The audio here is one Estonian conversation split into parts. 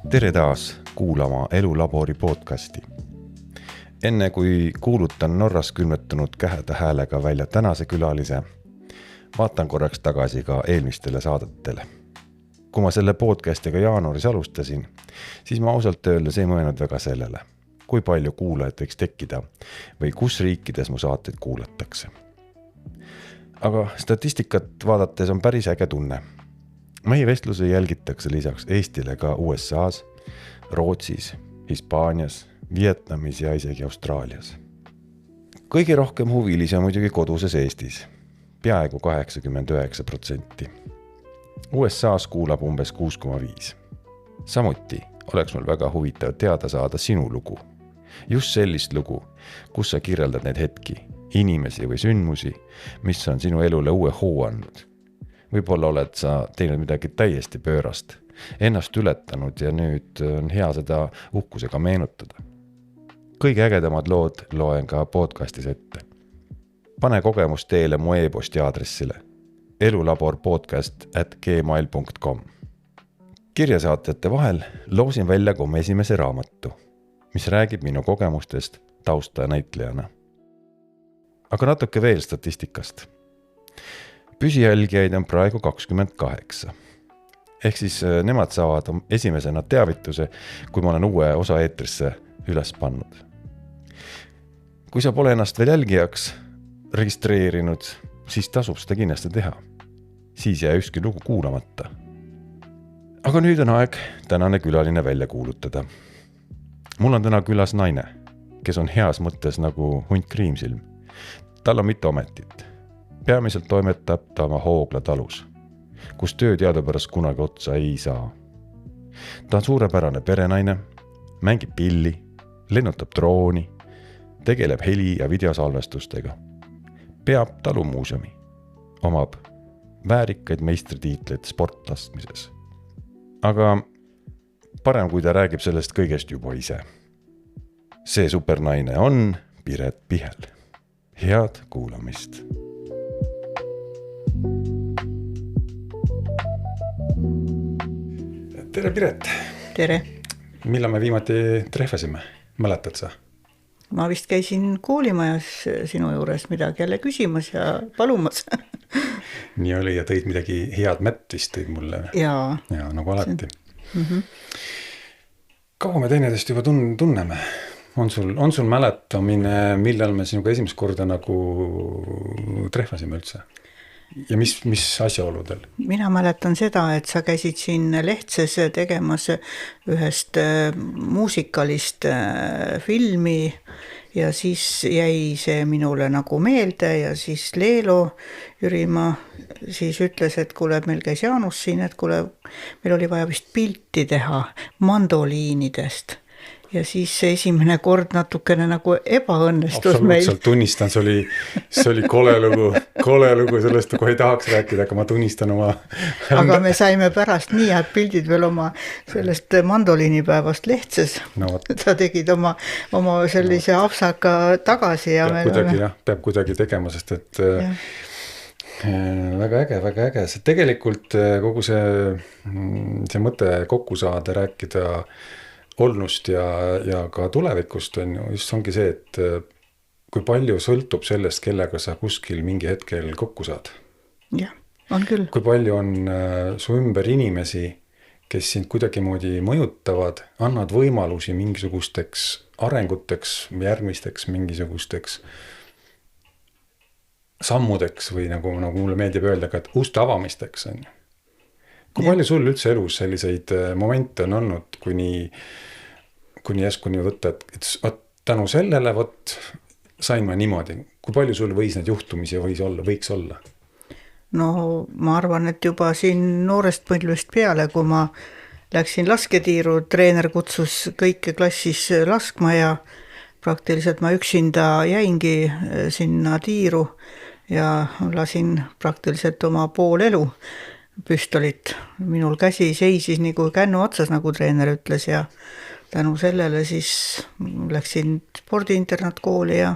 Tere taas kuulama Elulabori podcasti. Enne kui kuulutan Norras külmetunud käheda häälega välja tänase külalise, vaatan korraks tagasi ka eelmistele saadetele. Kui ma selle podcastiga jaanuaris alustasin, siis ma ausalt öeldes ei mõelnud väga sellele, kui palju kuulajad võiks tekkida või kus riikides mu saateid kuulatakse. Aga statistikat vaadates on päris äge tunne. Meie vestluse jälgitakse lisaks Eestile ka USAs, Rootsis, Hispaanias, Vietnamis ja isegi Austraalias. Kõige rohkem huvilisi on muidugi koduses Eestis, peaaegu 89%. USAs kuulab umbes 6,5%. Samuti oleks mul väga huvitav teada saada sinu lugu. Just sellist lugu, kus sa kirjeldad neid hetki, inimesi või sündmusi, mis on sinu elule uue hoo andnud. Võib-olla oled sa teinud midagi täiesti pöörast, ennast ületanud ja nüüd on hea seda uhkusega meenutada. Kõige ägedamad lood loen ka podcastis ette. Pane kogemus teele mu e-posti aadressile elulaborpodcast@gmail.com. Kirjasaatjate vahel loosin välja ka oma esimese raamatu, mis räägib minu kogemustest tausta ja näitlejana. Aga natuke veel statistikast. Püsijälgijaid on praegu 28. Ehk siis nemad saavad esimesena teavituse, kui ma olen uue osa eetrisse üles pannud. Kui sa pole ennast veel jälgijaks registreerinud, siis tasub seda kindlasti teha. Siis jää ükski lugu kuulamata. Aga nüüd on aeg tänane külaline välja kuulutada. Mul on täna külas naine, kes on heas mõttes nagu hunt kriimsilm. Tal on mitu ametit. Peamiselt toimetab ta oma Hoogla talus, kus töö teadupärast kunagi otsa ei saa. Ta on suurepärane perenaine, mängib pilli, lennutab drooni, tegeleb heli- ja videosalvestustega, peab talumuuseumi, omab väärikaid meistritiitleid sportlastmises. Aga parem, kui ta räägib sellest kõigest juba ise. See supernaine on Piret Pihel. Head kuulamist! Tere Piret! Tere! Millal me viimati trehvasime? Mäletad sa? Ma vist käisin koolimajas sinu juures midagi jälle küsimas ja palumas. Nii oli ja tõid midagi head mätt vist tõid mulle. Jaa. Ja nagu alati. Kaua me teineteist juba tunneme? On sul mäletamine, millal me sinuga esimest korda nagu trehvasime üldse? Ja mis asjaoludel? Mina mäletan seda, et sa käisid siin Lehtses tegemas ühest muusikalist filmi ja siis jäi see minule nagu meelde ja siis Leelo Jürimaa siis ütles, et kuule, meil käis Jaanus siin, et kuule, meil oli vaja vist pilti teha mandoliinidest. Ja siis see esimene kord natukene nagu ebaõnnestus meil. Absoluutselt tunnistan, see oli kole lugu, sellest kohe ei tahaks rääkida, aga ma tunnistan oma... Aga me saime pärast nii head pildid veel oma sellest mandoliinipäevast Lehtses. No, sa tegid oma sellise apsaka tagasi. Ja peab kuidagi tegema, sest et väga äge. See tegelikult kogu see mõte kokku saada, rääkida olnust ja ka tulevikust on just ongi see, et kui palju sõltub sellest, kellega sa kuskil mingi hetkel kokku saad. Jah, on küll. Kui palju on su ümber inimesi, kes sind kuidagi moodi mõjutavad, annad võimalusi mingisugusteks arenguteks, järgmisteks mingisugusteks sammudeks või nagu mulle meeldib öelda, et uste avamisteks on. Kui palju sul üldse elus selliseid momente on olnud, kuni jäskuni võtta, et tänu sellele sain ma niimoodi. Kui palju sul võis need juhtumisi võiks olla? No ma arvan, et juba siin noorest põlvest peale, kui ma läksin lasketiiru, treener kutsus kõike klassis laskma ja praktiliselt ma üksinda jäingi sinna tiiru ja lasin praktiliselt oma pool elu püstolit. Minul käsi seisis nagu kännu otsas, nagu treener ütles ja tänu sellele siis läksin spordiinternatkooli ja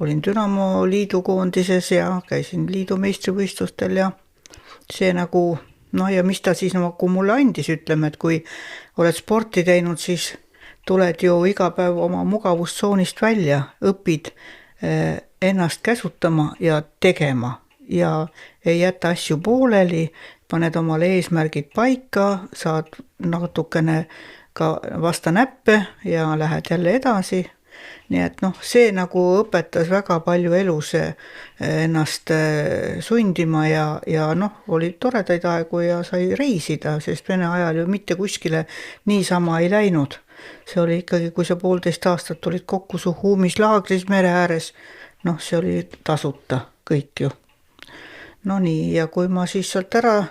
olin Dünamo liidu koondises ja käisin liidu meistrivõistlustel ja see nagu No ja mis ta siis nagu mulle andis, ütleme, et kui oled sporti teinud, siis tuled ju iga päev oma mugavustsoonist välja, õpid ennast käsutama ja tegema ja ei jäta asju pooleli, paned omale eesmärgid paika, saad natukene ka vasta näppe ja lähed jälle edasi. Nii et noh, see nagu õpetas väga palju elus ennast sundima ja noh, oli toredaid aegu ja sai reisida, sest Vene ajal ju mitte kuskile niisama ei läinud. See oli ikkagi, kui sa 1,5 aastat olid kokku su huumislaagris mere ääres, noh, see oli tasuta kõik ju. No nii, ja kui ma siis sealt ära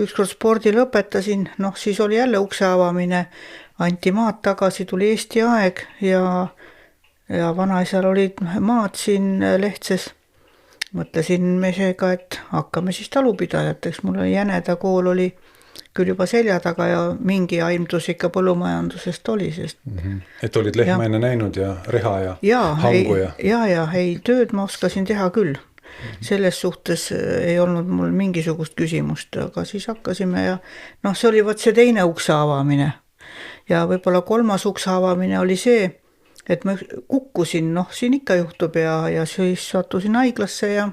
ükskord spordi lõpetasin, noh, siis oli jälle ukse avamine, anti maad tagasi, tuli Eesti aeg ja vanaisal olid maad siin Lehtses. Mõtlesin mesega, et hakkame siis talupidajateks. Mul oli Jäneda kool oli küll juba selja taga ja mingi aimdus ikka põllumajandusest oli, sest... Et olid lehma enne näinud ja reha ja hangu ja... Ei, tööd ma oskasin teha küll. Selles suhtes ei olnud mul mingisugust küsimust, aga siis hakkasime ja noh, see oli võt see teine ukse avamine. Ja võib-olla 3. ukse avamine oli see, et ma kukkusin, noh, siin ikka juhtub ja siis sattusin haiglasse ja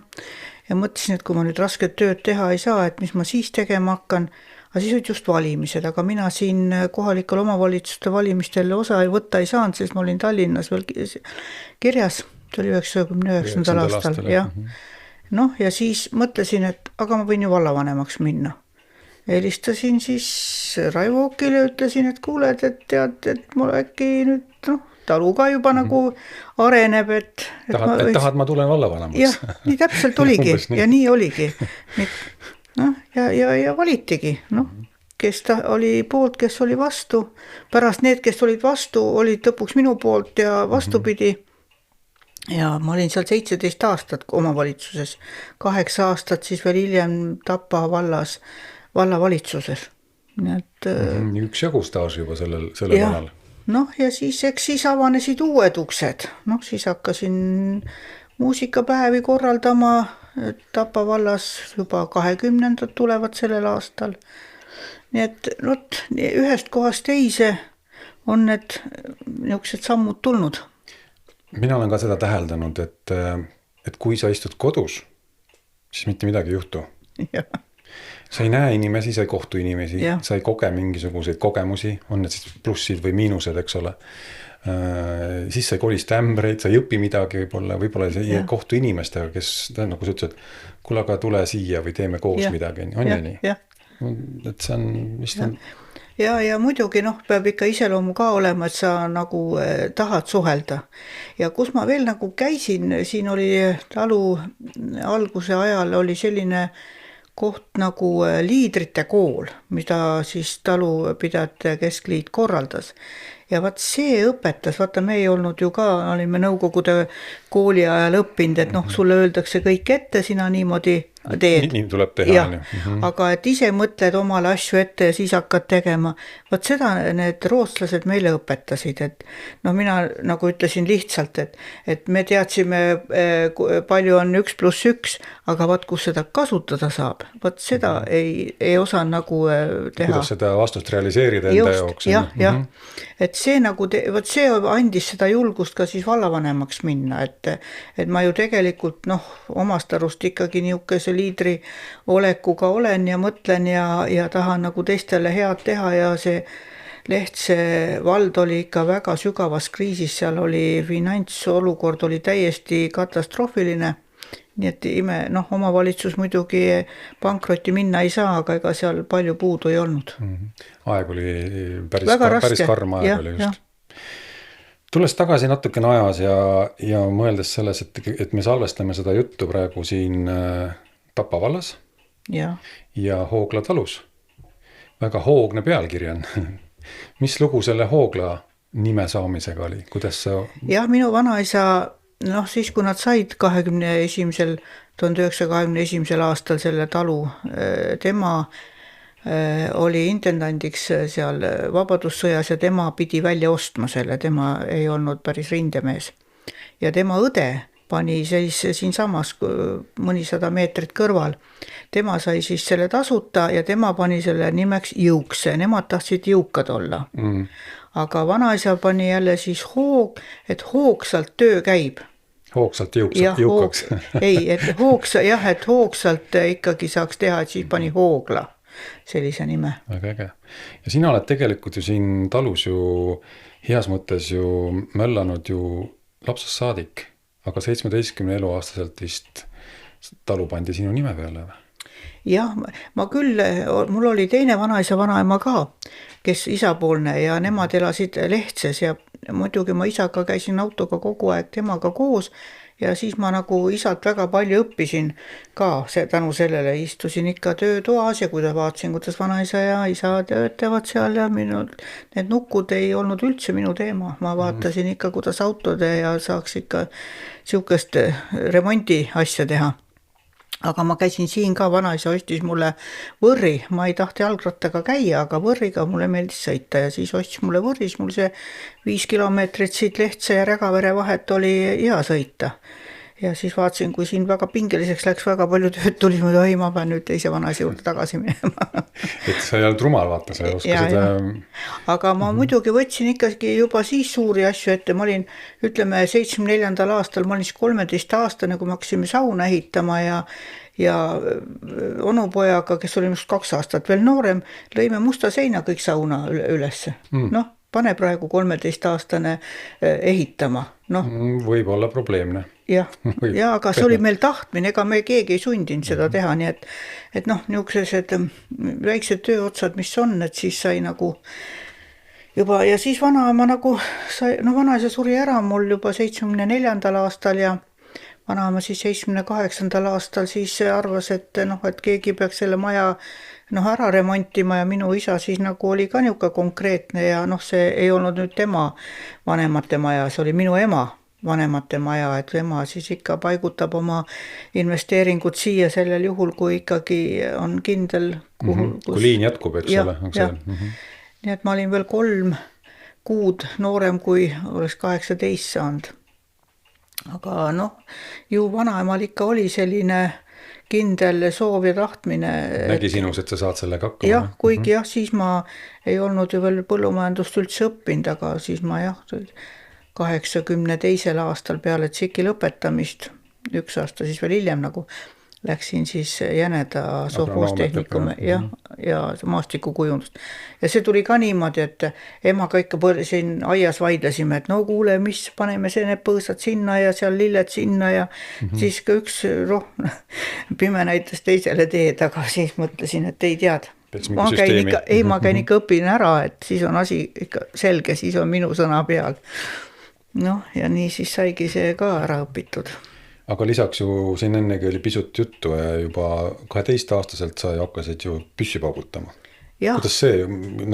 mõtlesin, et kui ma nüüd rasket tööd teha ei saa, et mis ma siis tegema hakkan, aga siis olid just valimised, aga mina siin kohalikel omavalitsuste valimistel osa võtta ei saanud, sest ma olin Tallinnas veel kirjas, see oli 99. aastal, jah. Noh, ja siis mõtlesin, et aga ma võin ju vallavanemaks minna. Helistasin siis Raivo Ookile ja ütlesin, et kuuled, et tead, et mul äkki nüüd, noh, talu ka juba nagu areneb, et tahad, ma tulen vallavanemaks. Jah, nii täpselt oligi ja nii oligi. Noh, ja valitigi, noh, kes ta oli poolt, kes oli vastu. Pärast need, kes olid vastu, olid lõpuks minu poolt ja vastupidi. Ja ma olin seal 17 aastat omavalitsuses, 8 aastat siis veel hiljem Tapa vallas vallavalitsuses. Üks jagu staaž juba sellel valal. Noh, ja siis avanesid uued uksed. Noh, siis hakkasin muusikapäevi korraldama Tapa vallas juba 20. tulevad sellel aastal. Nii et ühest kohast teise on need niisugused sammud tulnud. Mina olen ka seda täheldanud, et kui sa istud kodus, siis mitte midagi ei juhtu. Ja. Sa ei näe inimesi, sa ei kohtu inimesi, sa ei koge mingisuguseid kogemusi, on need siis plussid või miinused, eks ole. Siis sa ei kolista ämbreid, sa ei õpi midagi, võib-olla sa ei kohtu inimestega, kes, nagu sa ütlesid, kuule, aga tule siia või teeme koos midagi, on ju nii? Et see on vist on... Ja muidugi peab ikka iseloomu ka olema, et sa nagu tahad suhelda. Ja kus ma veel nagu käisin, siin oli talu alguse ajal oli selline koht nagu liidrite kool, mida siis talupidajate keskliit korraldas. Ja vaat see õpetas, vaata me ei olnud ju ka, olime nõukogude kooli ajal õppinud, et sulle öeldakse kõik ette, sina niimoodi teed. Nii tuleb teha. Aga et ise mõtled omale asju ette ja siis hakkad tegema. Vaat seda need rootslased meile õpetasid, et mina nagu ütlesin lihtsalt, et me teadsime, palju on 1+1, aga vaat kus seda kasutada saab, vaat seda ei osa nagu teha. Kuidas seda vastust realiseerida enda jaoks? Jah. Et see nagu, vaat see andis seda julgust ka siis vallavanemaks minna, et ma ju tegelikult omast arust ikkagi niisuguse liidri olekuga olen ja mõtlen ja tahan nagu teistele head teha ja see Lehtse vald oli ikka väga sügavas kriisis, seal oli finantsolukord oli täiesti katastroofiline, nii et omavalitsus muidugi pankrotti minna ei saa, aga ega seal palju puudu ei olnud. Aeg oli päris karm aeg oli just. Tulles tagasi natukene ajas ja mõeldes selles, et me salvestame seda juttu praegu siin Tapa vallas ja Hoogla talus. Väga hoogne pealkiri on. Mis lugu selle Hoogla nime saamisega oli? Kuidas sa... Jah, minu vanaisa, siis kui nad said 1921. aastal selle talu, tema oli intendandiks seal vabadussõjas ja tema pidi välja ostma selle, tema ei olnud päris rindemees. Ja tema õde pani siis siinsamas mõnisada meetrit kõrval. Tema sai siis selle tasuta ja tema pani selle nimeks Jõukse, nemad tahtsid jõukad olla. Aga vanaisa pani jälle siis et hoogsalt töö käib. Hoogsalt jõukaks. Ei, et hoogsalt ikkagi saaks teha, et siis pani Hoogla sellise nime. Väga äge. Ja sina oled tegelikult ju siin talus ju heas mõttes ju möllanud ju lapsest saadik, aga 17 eluaastaselt vist talu pandi sinu nime peale või? Jah, ma küll, mul oli teine vanaisa vanaema ka, kes isapoolne ja nemad elasid Lehtses ja muidugi ma isaga käisin autoga kogu aeg temaga koos ja siis ma nagu isalt väga palju õppisin ka tänu sellele, istusin ikka töötoas ja kui vaatasin, kuidas vanaisa ja isa töötavad seal ja need nukud ei olnud üldse minu teema, ma vaatasin ikka, kuidas autode ja saaks ikka siukest remondi asja teha. Aga ma käisin siin ka, vanaisa ostis mulle võrri, ma ei tahti jalgrattaga käia, aga võrriga mulle meeldis sõita ja siis ostis mulle võrris, mul see 5 kilomeetrit siit Lehtse ja Rägavere vahet oli hea sõita. Ja siis vaatasin, kui siin väga pingeliseks läks, väga palju tööd tuli, ma pean nüüd teise vanaisa juurde tagasi minema. Et sa ei olnud rumal, vaata, sa ei oska seda... Aga ma muidugi võtsin ikkagi juba siis suuri asju ette, ma olin, ütleme, 74. aastal, ma olin siis 13 aastane, kui me hakkasime sauna ehitama ja onupojaga, kes oli minust 2 aastat veel noorem, lõime musta seina kõik sauna ülesse. Noh, pane praegu 13-aastane ehitama. Võib olla probleemne. Ja, aga see oli meil tahtmine, ega me keegi ei sundinud seda teha, nii et noh, niisugused väiksed tööotsad, mis on, et siis sai nagu juba, ja siis vanaema nagu sai, vanaisa suri ära mul juba 74. aastal ja vanaema siis 78. aastal siis arvas, et keegi peaks selle maja ära remontima ja minu isa siis nagu oli ka niuke konkreetne ja see ei olnud nüüd tema vanemate maja, see oli minu ema vanemate maja, et ema siis ikka paigutab oma investeeringud siia sellel juhul, kui ikkagi on kindel, kui liin jätkub, eks ole. Nii et ma olin veel 3 kuud noorem, kui oleks 18 saanud. Aga ju vanaemal ikka oli selline kindel soov ja tahtmine. Nägi sinus, et sa saad sellega hakkama. Jah, kuigi siis ma ei olnud ju veel põllumajandust üldse õppinud, aga siis ma 82. aastal peale tsiki lõpetamist, 1 aasta siis veel hiljem nagu läksin siis Jäneda sovhoostehnikumi ja maastikukujundust. Ja see tuli ka niimoodi, et emaga ikka siin aias vaidlesime, et kuule, mis paneme need põõsad sinna ja seal lilled sinna ja siis ka üks pime näitas teisele teed, aga siis mõtlesin, et ei tead. Ma käin ikka õpin ära, et siis on asi ikka selge, siis on minu sõna peal. Ja nii siis saigi see ka ära õpitud. Aga lisaks ju siin ennegi oli pisut juttu ja juba 12-aastaselt sa hakkasid ju püssi paugutama. Kuidas see,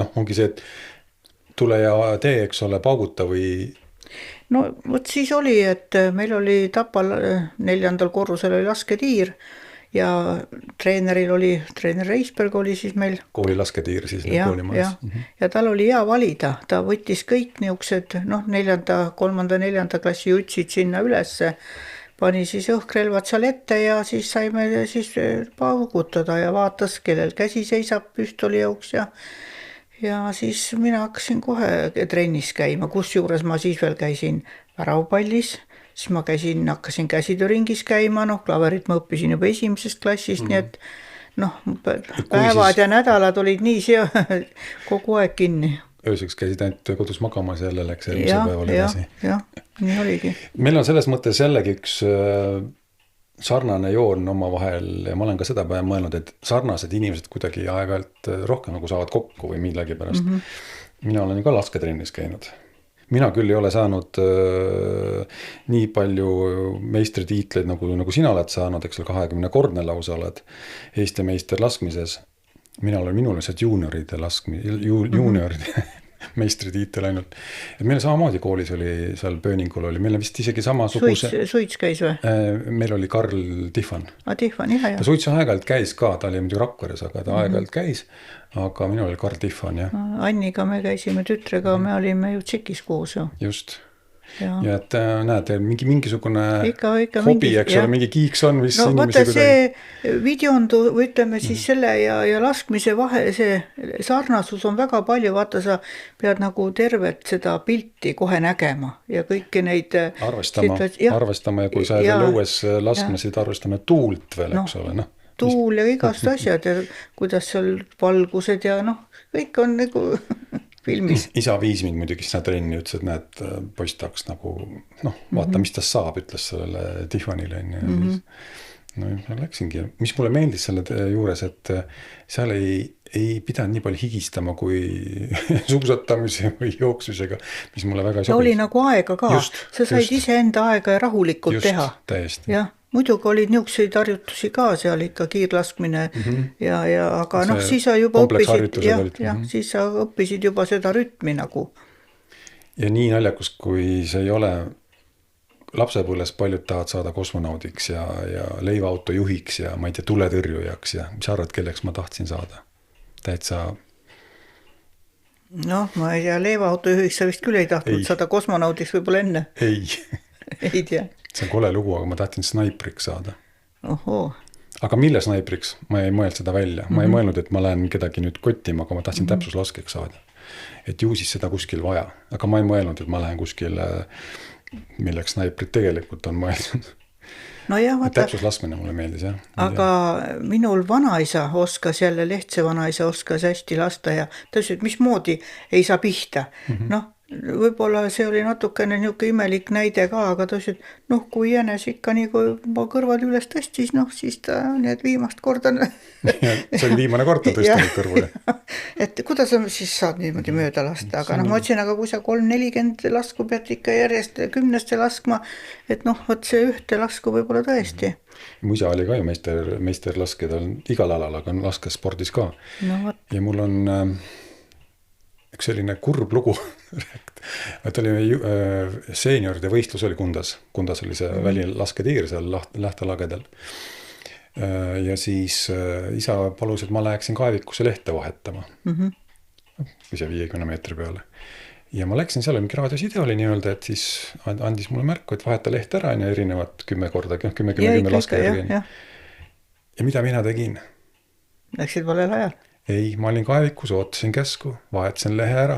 ongi see, et tule ja tee, eks ole, pauguta või... Võt siis oli, et meil oli Tapal 4. korrusel oli lasketiir ja treener Reisberg oli siis meil. Kooli lasketiir siis koolimajas. Ja tal oli hea valida, ta võttis kõik niuksed 4., 3., 4. klassi jutsid sinna ülesse, pani siis õhkrelvad seal ette ja siis saime siis paugutada ja vaatas, kellel käsi seisab püstolijauks ja siis mina hakkasin kohe trennis käima, kusjuures ma siis veel käisin väravpallis. Siis ma hakkasin käsitööringis käima, klaverit ma õppisin juba 1. klassist, nii et päevad ja nädalad olid nii kogu aeg kinni. Ööseks käisid ainult kodus magamas jälle läks eelmise päeval edasi. Jah, nii oligi. Meil on selles mõttes jällegi üks sarnane joon oma vahel ja ma olen ka seda päev mõelnud, et sarnased inimesed kuidagi aeg-ajalt rohkem nagu saavad kokku või millegi pärast. Mina olen ju ka lasketrennis käinud. Mina küll ei ole saanud nii palju meistritiitleid nagu sina oled saanud, eks ole 20-kordne lausa oled Eesti meister laskmises. Minul lihtsalt juunioride meistritiitel ainult. Et meil samamoodi koolis oli, seal Pööningul oli, meil on vist isegi samasuguse... Suits käis või? Meil oli Karl Tihvan. Tihvan, jah. Ta suitsu aeg-ajalt käis ka, ta oli muidugi Rakveres, aga ta aeg-ajalt käis, aga minul oli Karl Tihvan, jah. Anniga me käisime tütrega, me olime ju tsikis koos ju. Just. ja et näed, mingisugune ikka hobi, eks ole, mingi kiiks on, mis no inimesi vaata see videondu, või ütleme siis selle ja laskmise vahe, see sarnasus on väga palju, vaata sa pead nagu tervet seda pilti kohe nägema ja kõiki neid arvestama ja kui sa veel õues laskmesid, arvestame tuult veel, eks ole, noh. Tuul ja igast asjad ja kuidas seal valgused ja noh, kõik on nagu filmis. Isa viis mind muidugi sinna trenni, ütles, et näed, poiss tahaks nagu, noh, vaata, mis ta saab, ütles sellele Tifanile. No ma läksingi. Mis mulle meeldis selle juures, et seal ei pidanud nii palju higistama kui suusatamise või jooksusega, mis mulle väga sobis. Oli nagu aega ka. Sa said ise enda aega ja rahulikult teha. Just, täiesti. Jah. Muidugi olid niisuguseid harjutusi ka seal ikka kiirlaskmine ja aga noh, siis sa juba õppisid siis sa õppisid juba seda rütmi nagu. Ja nii naljakus, kui see ei ole lapsepõlves paljud tahavad saada kosmonaudiks ja leivaauto juhiks ja ma ei tea, tuletõrjujaks ja mis arvad, kelleks ma tahtsin saada? Täitsa... Noh, ma ei tea, leivaauto juhiks sa vist küll ei tahtnud saada kosmonaudiks võib-olla enne. Ei. Ei tea. See on kole lugu, aga ma tahtsin snaipriks saada. Ohoo. Aga mille snaipriks? Ma ei mõelnud seda välja. Ma ei mõelnud, et ma lähen kedagi nüüd kottima, aga ma tahtsin täpsuslaskeks saada. Et ju siis seda kuskil vaja. Aga ma ei mõelnud, et ma lähen kuskil, milleks snaiprid tegelikult on mõeldud. No jah, vaata. Täpsuslaskmine mulle meeldis, jah. Aga minul vanaisa oskas, jälle Lehtse vanaisa oskas hästi lasta ja ta ütles, et mismoodi ei saa pihta. Noh, võib-olla see oli natukene niisugune imelik näide ka, aga ta ütles, et noh, kui jänes ikka nii, kui ma kõrvad üles tõstis, noh, siis ta need viimast korda... See oli viimane kord ta tõstanud kõrvale. Et kuidas sa siis saad niimoodi mööda lasta, aga noh, ma ütlesin, aga kui sa 3-40 lasku pead ikka järjest 10 laskma, et noh, võt see ühte lasku võib-olla tõesti. Mu isa oli ka ju meisterlaske, ta on igal alal, aga on laskes spordis ka. No, ja mul on... üks selline kurb lugu. Et oli seenioride võistlus oli Kundas. Kundas oli see välilasketiir seal lähtelagedel. Ja siis isa palus, et ma läheksin kaevikusse lehte vahetama. Või see 50 meetri peale. Ja ma läksin seal, mingi raadioside oli nii-öelda, et siis andis mulle märku, et vaheta leht ära ja erinevad 10 korda, 10 laske järgi. Ja mida mina tegin? Läksid valel ajal? Ei, ma olin kaevikus, ootasin käsku, vahetasin lehe ära,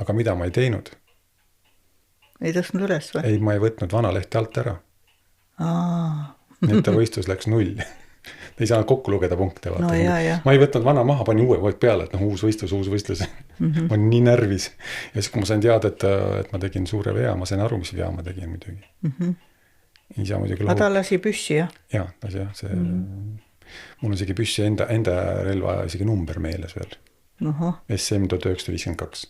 aga mida ma ei teinud? Ei tõstnud üles või? Ei, ma ei võtnud vana lehti alt ära. Nii et võistlus läks 0. Ei saanud kokku lugeda punkte. No, ma ei võtnud vana maha, panin uue peale, et uus võistlus. Ma olin nii närvis. Ja siis, kui ma sain teada, et ma tegin suure vea, ma sain aru, mis vea ma tegin muidugi. Isa muidugi lohub. Ta lasi püssi, jah? Jah, see... Mul on isegi püssi enda relva isegi number meeles veel. SM 1952.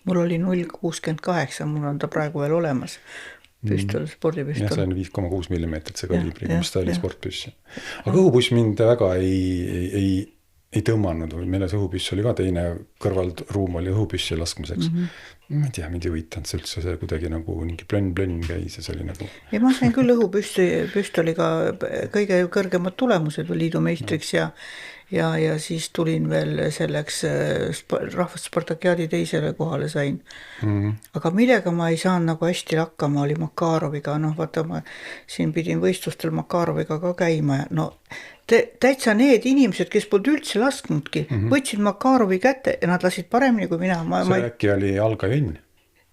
Mul oli 0,68, mul on ta praegu veel olemas. Püstol, spordipüstol. Ja see on 5,6 millimeetrit see kalibri, mis ta oli sportpüssi. Aga õhupüss mind väga ei tõmmanud. Meeles õhupüss oli ka teine kõrvalruum oli õhupüssi laskmiseks. Ma ei tea, mind ei huvitanud see üldse, see kuidagi nagu mingi plönn käis ja see oli nagu... Ja ma sain küll õhupüstoliga kõige kõrgemad tulemused liidu meistriks ja siis tulin veel selleks rahvussportakiaadi teisele kohale sain. Aga millega ma ei saanud nagu hästi lakkama, oli Makaroviga. Noh, vaata, ma siin pidin võistlustel Makaroviga ka käima. No, täitsa need inimesed, kes polnud üldse lasknudki, võtsid Makarovi kätte ja nad lasid paremini kui mina. See äkki oli algajonn?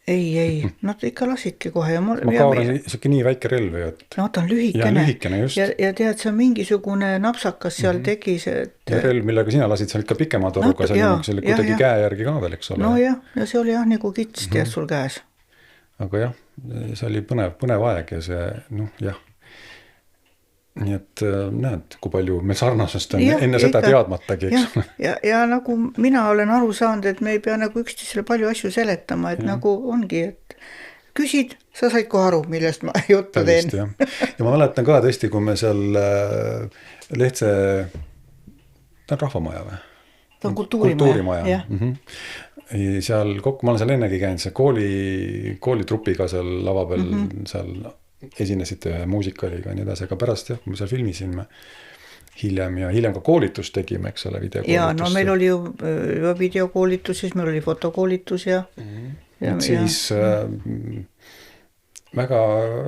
Ei, nad ikka lasidki kohe. Makaar on isegi nii väike relv. No, ta on lühikene. Ja tead, see on mingisugune napsakas seal tegi see... Ja relv, millega sina lasid seal ikka pikema toruga, see oli kuidagi käe järgi ka veel, eks ole. No jah, ja see oli jah nagu kits tead sul käes. Aga jah, see oli põnev aeg ja see, noh, jah. Nii et näed, kui palju me sarnasust on enne seda teadmatagi. Ja nagu mina olen aru saanud, et me ei pea nagu üksteisele palju asju seletama, et nagu ongi, et küsid, sa said kohe aru, millest ma juttu teen. Ja ma mäletan ka tõesti, kui me seal Lehtse, ta on rahvamaja või? Ta on kultuurimaja. Seal kokku, ma olen seal ennegi käinud, see koolitrupiga seal lava peal seal esinesite ühe muusikaliga ja nii edasi, aga pärast jah, kui me seal filmisime hiljem ka koolitust tegime, eks ole, videokoolitus. Ja no meil oli ju videokoolitus, siis meil oli fotokoolitus ja siis väga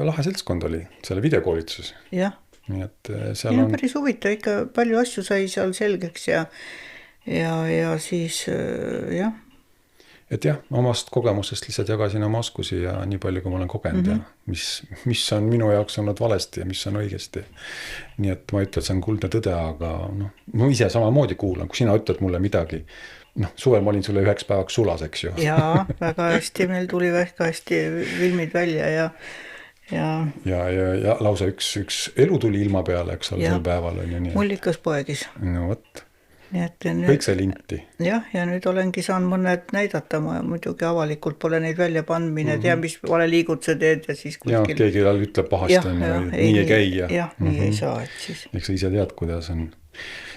lahe seltskond oli selle videokoolituses. jah, Nii et seal ja on, päris huvitav, ikka palju asju sai seal selgeks ja siis jah, et jah, omast kogemusest lihtsalt jagasin oma oskusi ja nii palju, kui ma olen kogenud ja mis on minu jaoks olnud valesti ja mis on õigesti. Nii et ma ei ütle, et see on kuldne tõde, aga noh, ma ise samamoodi kuulan, kui sina ütled mulle midagi. Noh, suvel ma olin sulle 1 päevaks sulas, eks ju. ja väga hästi, meil tuli väga hästi filmid välja ja Ja lausa üks elu tuli ilma peale, eks ole, sel päeval on ju nii. mullikas poegis. No võt, Nii et kõik see linti. jah, ja nüüd olengi saanud mõned näidata, ma muidugi avalikult pole neid välja pannud, mine tea, mis valeliigud sa teed ja siis Ja keegi ütleb pahasti, nii ei käi. Jah, nii ei saa, et siis. Eks sa ise tead, kuidas on.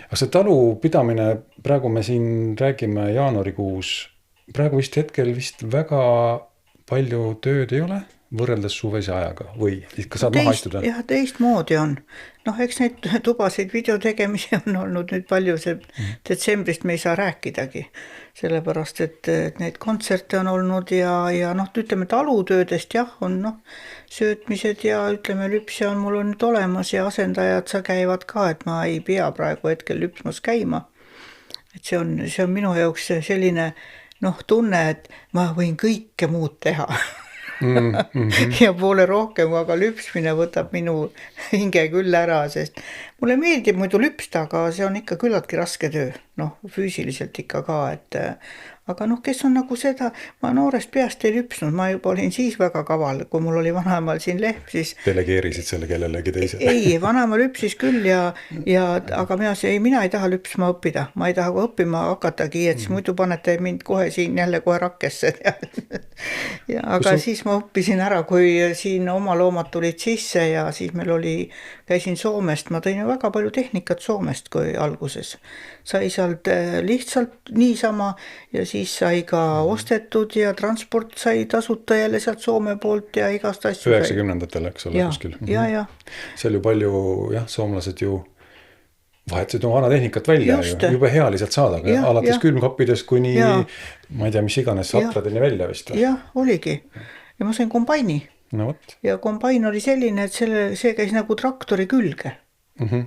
Aga see talu pidamine, praegu me siin räägime jaanuarikuus, praegu vist hetkel vist väga palju tööd ei ole võrreldes suvese ajaga või ikka saad maha istuda? Jah, teistmoodi on. Noh, eks neid tubasid video tegemisi on olnud nüüd palju, see detsembrist me ei saa rääkidagi, sellepärast, et neid kontserte on olnud ja noh, ütleme talutöödest jah, on noh, söötmised ja ütleme lüpsja on mul on nüüd olemas ja asendajad sa käivad ka, et ma ei pea praegu hetkel lüpsmas käima. Et see on minu jaoks selline noh, tunne, et ma võin kõike muud teha. Ja poole rohkem, aga lüpsmine võtab minu hinge küll ära, sest mulle meeldib muidu lüpsta, aga see on ikka küllaltki raske töö, noh, füüsiliselt ikka ka, et aga noh, kes on nagu seda, ma noorest peast ei lüpsnud, ma juba olin siis väga kaval, kui mul oli vanaemal siin lehm, siis delegeerisid selle kellelegi teise? Ei, vanaema lüpsis küll aga mina ei taha lüpsma õppida, ma ei taha õppima hakatagi, et siis muidu panete mind kohe siin jälle kohe rakkesse. Aga siis ma õppisin ära, kui siin oma loomad tulid sisse ja siis meil käisin Soomest, ma tõin väga palju tehnikat Soomest kui alguses. Sai sealt lihtsalt niisama ja siis sai ka ostetud ja transport sai tasuta jälle sealt Soome poolt ja igast asju 90-ndatel, eks ole, kuskil. Ja. Seal ju palju, soomlased ju vahetasid oma vana tehnikat välja, jube hea lihtsalt saada, alates külmkappidest kuni ma ei tea, mis iganes satradeni välja vist. Jah, oligi. Ja ma sain kombaini. No võt. Ja kombain oli selline, et see käis nagu traktori külge.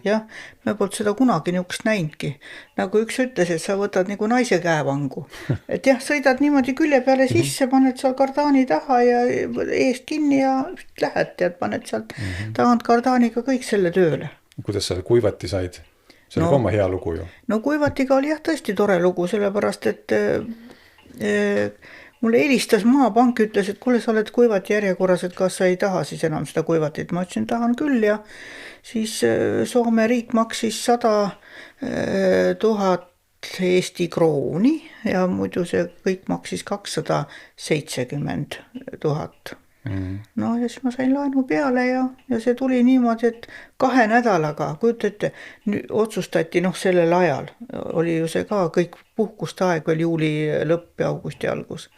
Jah, me poolt seda kunagi niukest näinudki. Nagu üks ütles, et sa võtad nagu naise käevangu. Et jah, sõidad niimoodi külje peale sisse, paned seal kardaani taha ja eest kinni ja lähed, tead, paned sealt tagant kardaaniga kõik selle tööle. Kuidas sa kuivati said? See oli oma hea lugu ju. No kuivatiga oli jah tõesti tore lugu, sellepärast, et mulle helistas Maapank, ütles, et kuule, sa oled kuivati järjekorras, et kas sa ei taha siis enam seda kuivatit. Ma ütlesin, tahan küll ja siis Soome riik maksis 100 000 Eesti krooni ja muidu see kõik maksis 270 000. No ja siis ma sain laenu peale ja see tuli niimoodi, et 2 nädalaga, kujutate, otsustati sellel ajal, oli ju see ka kõik puhkuste aeg veel juuli lõpp ja augusti algus.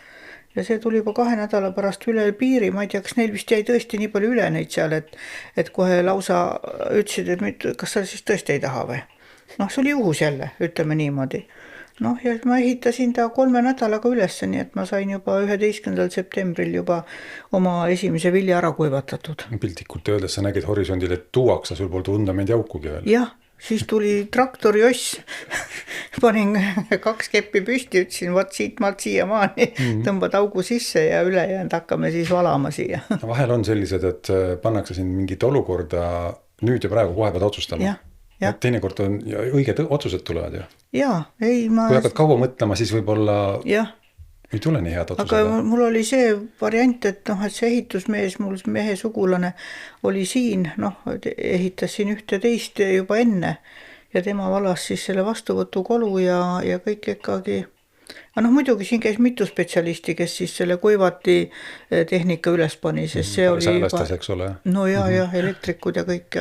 Ja see tuli juba 2 nädala pärast üle piiri, ma ei tea, kas neil vist jäi tõesti nii palju üle neid seal, et kohe lausa ütlesid, et kas sa siis tõesti ei taha või? Noh, see oli juhus jälle, ütleme niimoodi. Noh, ja ma ehitasin ta 3 nädalaga üles, nii et ma sain juba 11. septembril juba oma esimese vilja ära kuivatatud. Piltlikult öeldes sa nägid horisondil, et tuuakse sul poolt vundament jaukugi veel. Jah, siis tuli traktori oss, panin 2 keppi püsti, ütlesin, võt siit maalt siia maani, tõmbad augu sisse ja ülejäänud hakkame siis valama siia. Vahel on sellised, et pannakse siin mingit olukorda nüüd ja praegu kohe pead otsustama. Et teinekord on õiged otsused tulevad ju. Jaa, ei ma... Kui hakkad kaua mõtlema, siis võib-olla ei tule nii head otsused. Aga mul oli see variant, et see ehitusmees, mul mehe sugulane oli siin, ehitas siin 11 juba enne ja tema valas siis selle vastuvõtukolu ja kõik ikkagi... Aga muidugi siin käis mitu spetsialisti, kes siis selle kuivati tehnika üles pani, sest see oli Säälestas, eks ole. No ja elektrikud ja kõik.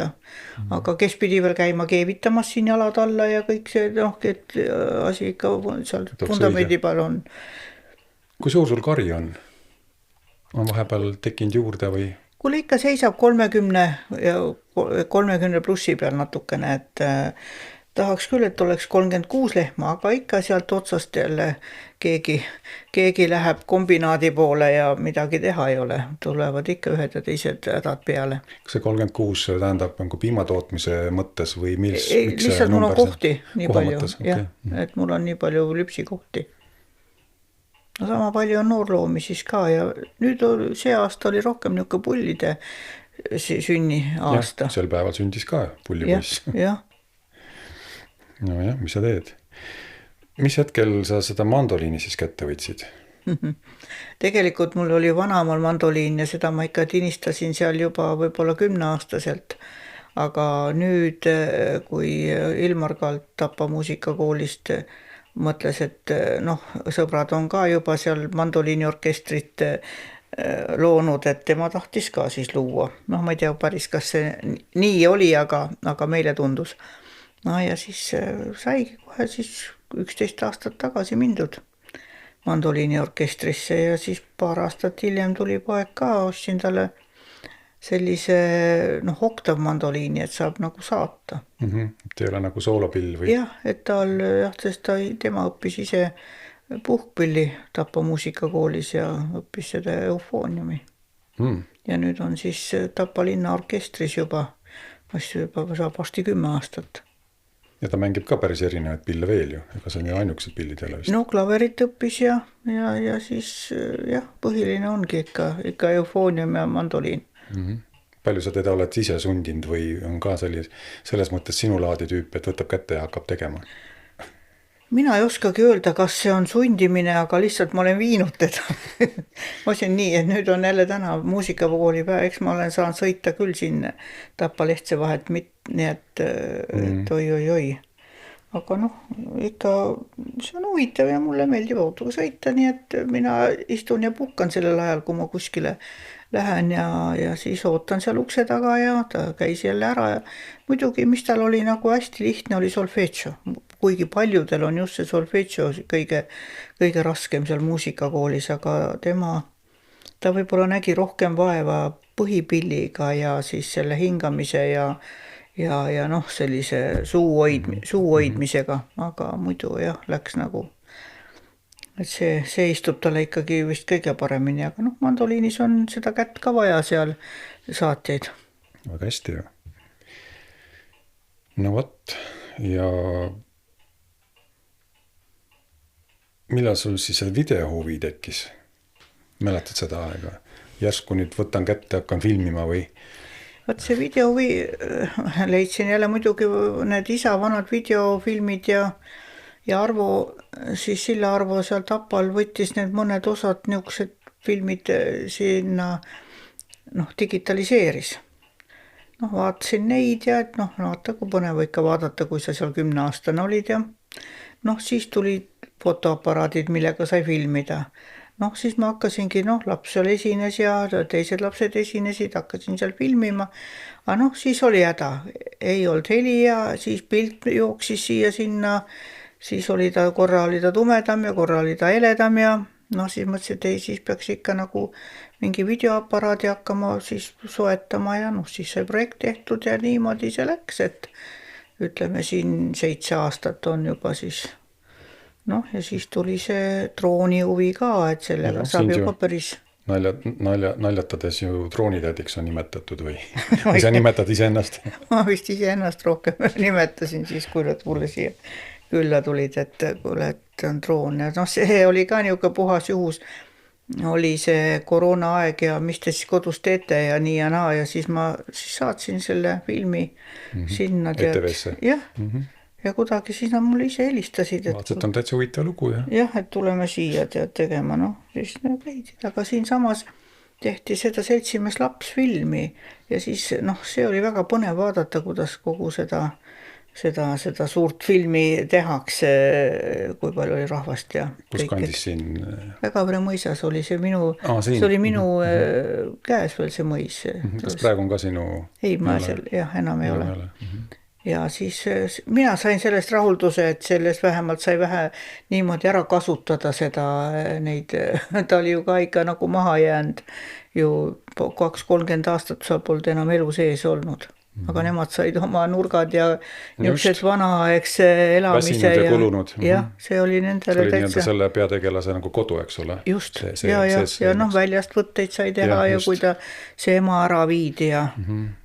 Aga kes pidi veel käima keevitamas siin jalad alla ja kõik see, et asi ikka seal fundamendi peal on. Kui suur sul kari on? On vahepeal tekkinud juurde või? Kuule ikka seisab 30 plussi peal natukene, et tahaks küll, et oleks 36 lehma, aga ikka sealt otsast jälle keegi läheb kombinaadi poole ja midagi teha ei ole. Tulevad ikka ühed ja teised hädad peale. Kas see 36 tähendab nagu piimatootmise mõttes või miks lihtsalt mul on kohti nii palju. Jah, Okay. et mul on nii palju lüpsikohti. No sama palju on noorloomi siis ka ja nüüd see aasta oli rohkem niisugune pullide sünni aasta. Sel päeval sündis ka pullipoiss. Jah. Nojah, mis sa teed? Mis hetkel sa seda mandoliini siis kätte võtsid? Tegelikult mul oli vanamal mandoliin ja seda ma ikka tinistasin seal juba võib-olla 10-aastaselt. Aga nüüd, kui Ilmar Kalt Tapa muusikakoolist mõtles, et sõbrad on ka juba seal mandoliiniorkestrit loonud, et tema tahtis ka siis luua. Ma ei tea päris, kas see nii oli, aga meile tundus. No ja siis saigi kohe siis 11 aastat tagasi mindud mandoliiniorkestrisse ja siis paar aastat hiljem tuli poeg ka, ostsin talle sellise oktav mandoliini, et saab nagu saata. Et ei ole nagu soolopill või? Jah, et sest tema õppis ise puhkpilli Tapa muusikakoolis ja õppis seda eufooniumi. Ja nüüd on siis Tapa linna orkestris juba saab vasti 10 aastat. Ja ta mängib ka päris erinevaid pille veel ju, ega see on ju ainukesed pillid jälle vist. No klaverit õppis ja siis põhiline ongi ikka eufoonium ja mandoliin. Palju sa teda oled ise sundinud või on ka selles mõttes sinu laadi tüüp, et võtab kätte ja hakkab tegema? Mina ei oskagi öelda, kas see on sundimine, aga lihtsalt ma olen viinud teda. Ma ütlen nii, et nüüd on jälle täna muusikakooli päev, eks ma olen saanud sõita küll siin Tapa Lehtse vahet, nii et oi. Aga ikka see on huvitav ja mulle meeldib autoga sõita, nii et mina istun ja puhkan sellel ajal, kui ma kuskile lähen ja siis ootan seal ukse taga ja ta käis jälle ära. Ja muidugi, mis tal oli nagu hästi lihtne, oli solfeggio. Kuigi paljudel on just see solfeggio kõige raskem seal muusikakoolis, aga ta võib-olla nägi rohkem vaeva põhipilliga ja siis selle hingamise ja sellise suu hoidmisega, aga muidu jah, läks nagu, et see istub talle ikkagi vist kõige paremini, aga mandoliinis on seda kätt ka vaja seal saatjaid. Väga hästi ju. No vot, ja millal sul siis see videohuvi tekkis? Mäletad seda aega? Järsku nüüd võtan kätte, hakkan filmima või? Võt see videohuvi leidsin jälle muidugi need isa vanad videofilmid ja Arvo, siis Silla Arvo seal Tapal võttis need mõned osad niisugused filmid sinna digitaliseeris. Vaatasin neid ja et vaata, kui põnev ikka vaadata, kui sa seal 10-aastane olid ja siis tulid fotoaparaadid, millega sai filmida. Siis ma hakkasingi, laps seal esines ja teised lapsed esinesid, hakkasin seal filmima. Aga siis oli häda, ei olnud heli ja siis pilt jooksis siia sinna, siis korra oli ta tumedam ja korra oli ta heledam ja siis mõtlesin, et ei, siis peaks ikka nagu mingi videoaparaadi hakkama siis soetama ja siis sai projekt tehtud ja niimoodi see läks, et ütleme siin 7 aastat on juba siis. Ja siis tuli see drooni huvi ka, et sellega saab juba päris... Naljatades ju droonitädiks on nimetatud või sa nimetad iseennast? Ma vist iseennast rohkem nimetasin siis, kui nad mulle siia külla tulid, et kuule, et on droon. Ja see oli ka niisugune puhas juhus. Oli see koroona aeg ja mis te siis kodus teete ja nii ja naa ja siis ma saatsin selle filmi sinna. ETV-sse? Jah. Ja kuidagi siis nad mulle ise helistasid. Vaatsid, on täitsa huvitav lugu, jah? Jah, et tuleme siia tegema, siis need leidsid. Aga siin samas tehti seda Seltsimees laps filmi ja siis see oli väga põnev vaadata, kuidas kogu seda suurt filmi tehakse, kui palju oli rahvast ja kus kandis siin? Vägavere mõisas oli see oli minu käes veel see mõis. Kas praegu on ka sinu? Ei, ma seal enam ei ole. Ja siis mina sain sellest rahulduse, et sellest vähemalt sai vähe niimoodi ära kasutada ta oli ju ka ikka nagu maha jäänud ju 2-30 aastat sa polnud enam elu sees olnud. aga nemad said oma nurgad ja niisugused vanaaegse elamise Väsinud ja kulunud. jah, see oli nendele oli nii-öelda selle peategelase nagu kodu, eks ole. Just, ja noh, väljast võtteid sai teha ja kui ta see ema ära viidi ja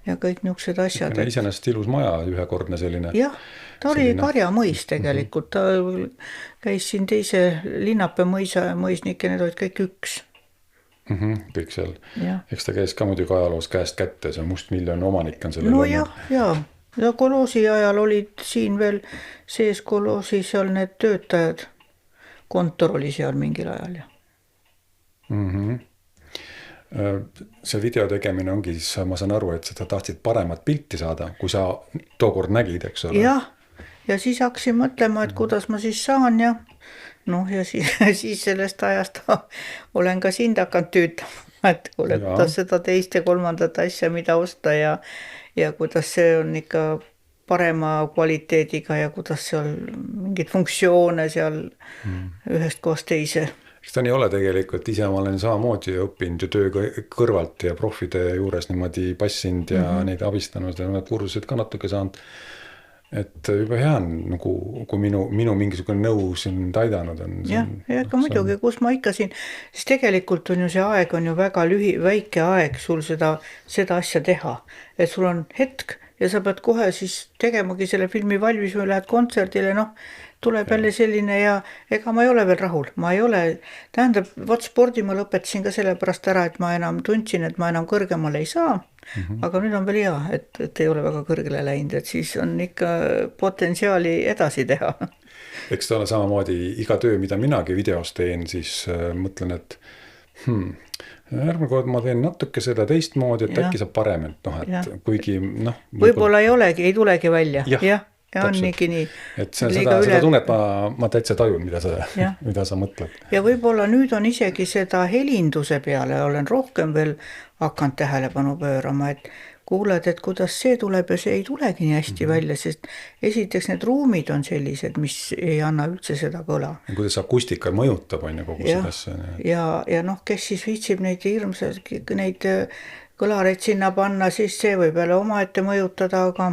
kõik niisugused asjad. Iseenesest ilus maja, ühekordne selline. Jah, ta oli Karjamõis tegelikult, ta käis siin teise Linnapea mõisnik ja need olid kõik üks. Kõik seal. Eks ta käis ka muidugi ajaloos käest kätte, see Must Miljon omanik on sellel olnud. Ja koloosi ajal olid siin veel sees koloosi seal need töötajad. Kontor oli seal mingil ajal. See video tegemine ongi siis, ma saan aru, et sa tahtsid paremat pilti saada, kui sa tookord nägid, eks ole? Ja siis hakkasin mõtlema, et kuidas ma siis saan ja siis sellest ajast olen ka sind hakanud tüütama, et kuidas seda teist ja kolmandat asja, mida osta ja kuidas see on ikka parema kvaliteediga ja kuidas seal mingid funktsioone seal ühest kohast teise. Eks ta nii ole tegelikult, ise ma olen samamoodi õppinud ju töö kõrvalt ja profide juures niimoodi passinud ja neid abistanud ja need kursused ka natuke saanud. Et juba hea on, nagu, kui minu mingisugune nõu sind aidanud on. Ja muidugi, kus ma ikka siin, siis tegelikult on ju see aeg on ju väga väike aeg sul seda asja teha, et sul on hetk ja sa pead kohe siis tegemagi selle filmi valmis või lähed kontserdile, tuleb jälle selline ja ega ma ei ole veel rahul, tähendab, spordi ma lõpetasin ka sellepärast ära, et ma enam tundsin, et ma enam kõrgemale ei saa, aga nüüd on veel hea, et ei ole väga kõrgele läinud, et siis on ikka potentsiaali edasi teha. Eks ta ole samamoodi iga töö, mida minagi videos teen, siis mõtlen, et järgmine kord ma teen natuke seda teistmoodi, et äkki saab parem, et kuigi võib-olla ei tulegi välja, jah. Ja on niigi nii. Et seda tunnet ma täitsa tajun, mida sa mõtled. Ja võib-olla nüüd on isegi seda helinduse peale, olen rohkem veel hakanud tähelepanu pöörama, et kuuled, et kuidas see tuleb ja see ei tulegi nii hästi välja, sest esiteks need ruumid on sellised, mis ei anna üldse seda kõla. Ja kuidas akustika mõjutab on ju kogu sedesse. Ja kes siis viitsib neid neid kõlareid sinna panna, siis see võib jälle omaette mõjutada, aga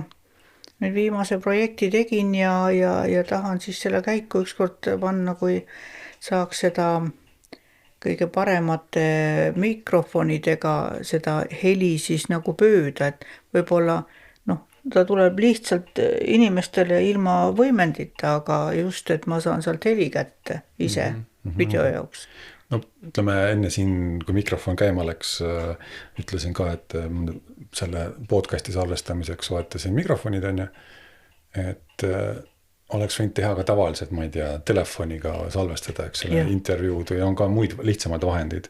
nüüd viimase projekti tegin ja tahan siis selle käiku ükskord panna, kui saaks seda kõige paremate mikrofonidega seda heli siis nagu pööda, et võib-olla ta tuleb lihtsalt inimestele ilma võimendita, aga just, et ma saan sealt heli kätte ise video jaoks. Ütleme enne siin, kui mikrofon käima läks, ütlesin ka, et selle podcasti salvestamiseks soetasin mikrofonid on ja, et oleks võinud teha ka tavaliselt, ma ei tea, telefoniga salvestada, eks selle intervjuud või on ka muid lihtsamad vahendid.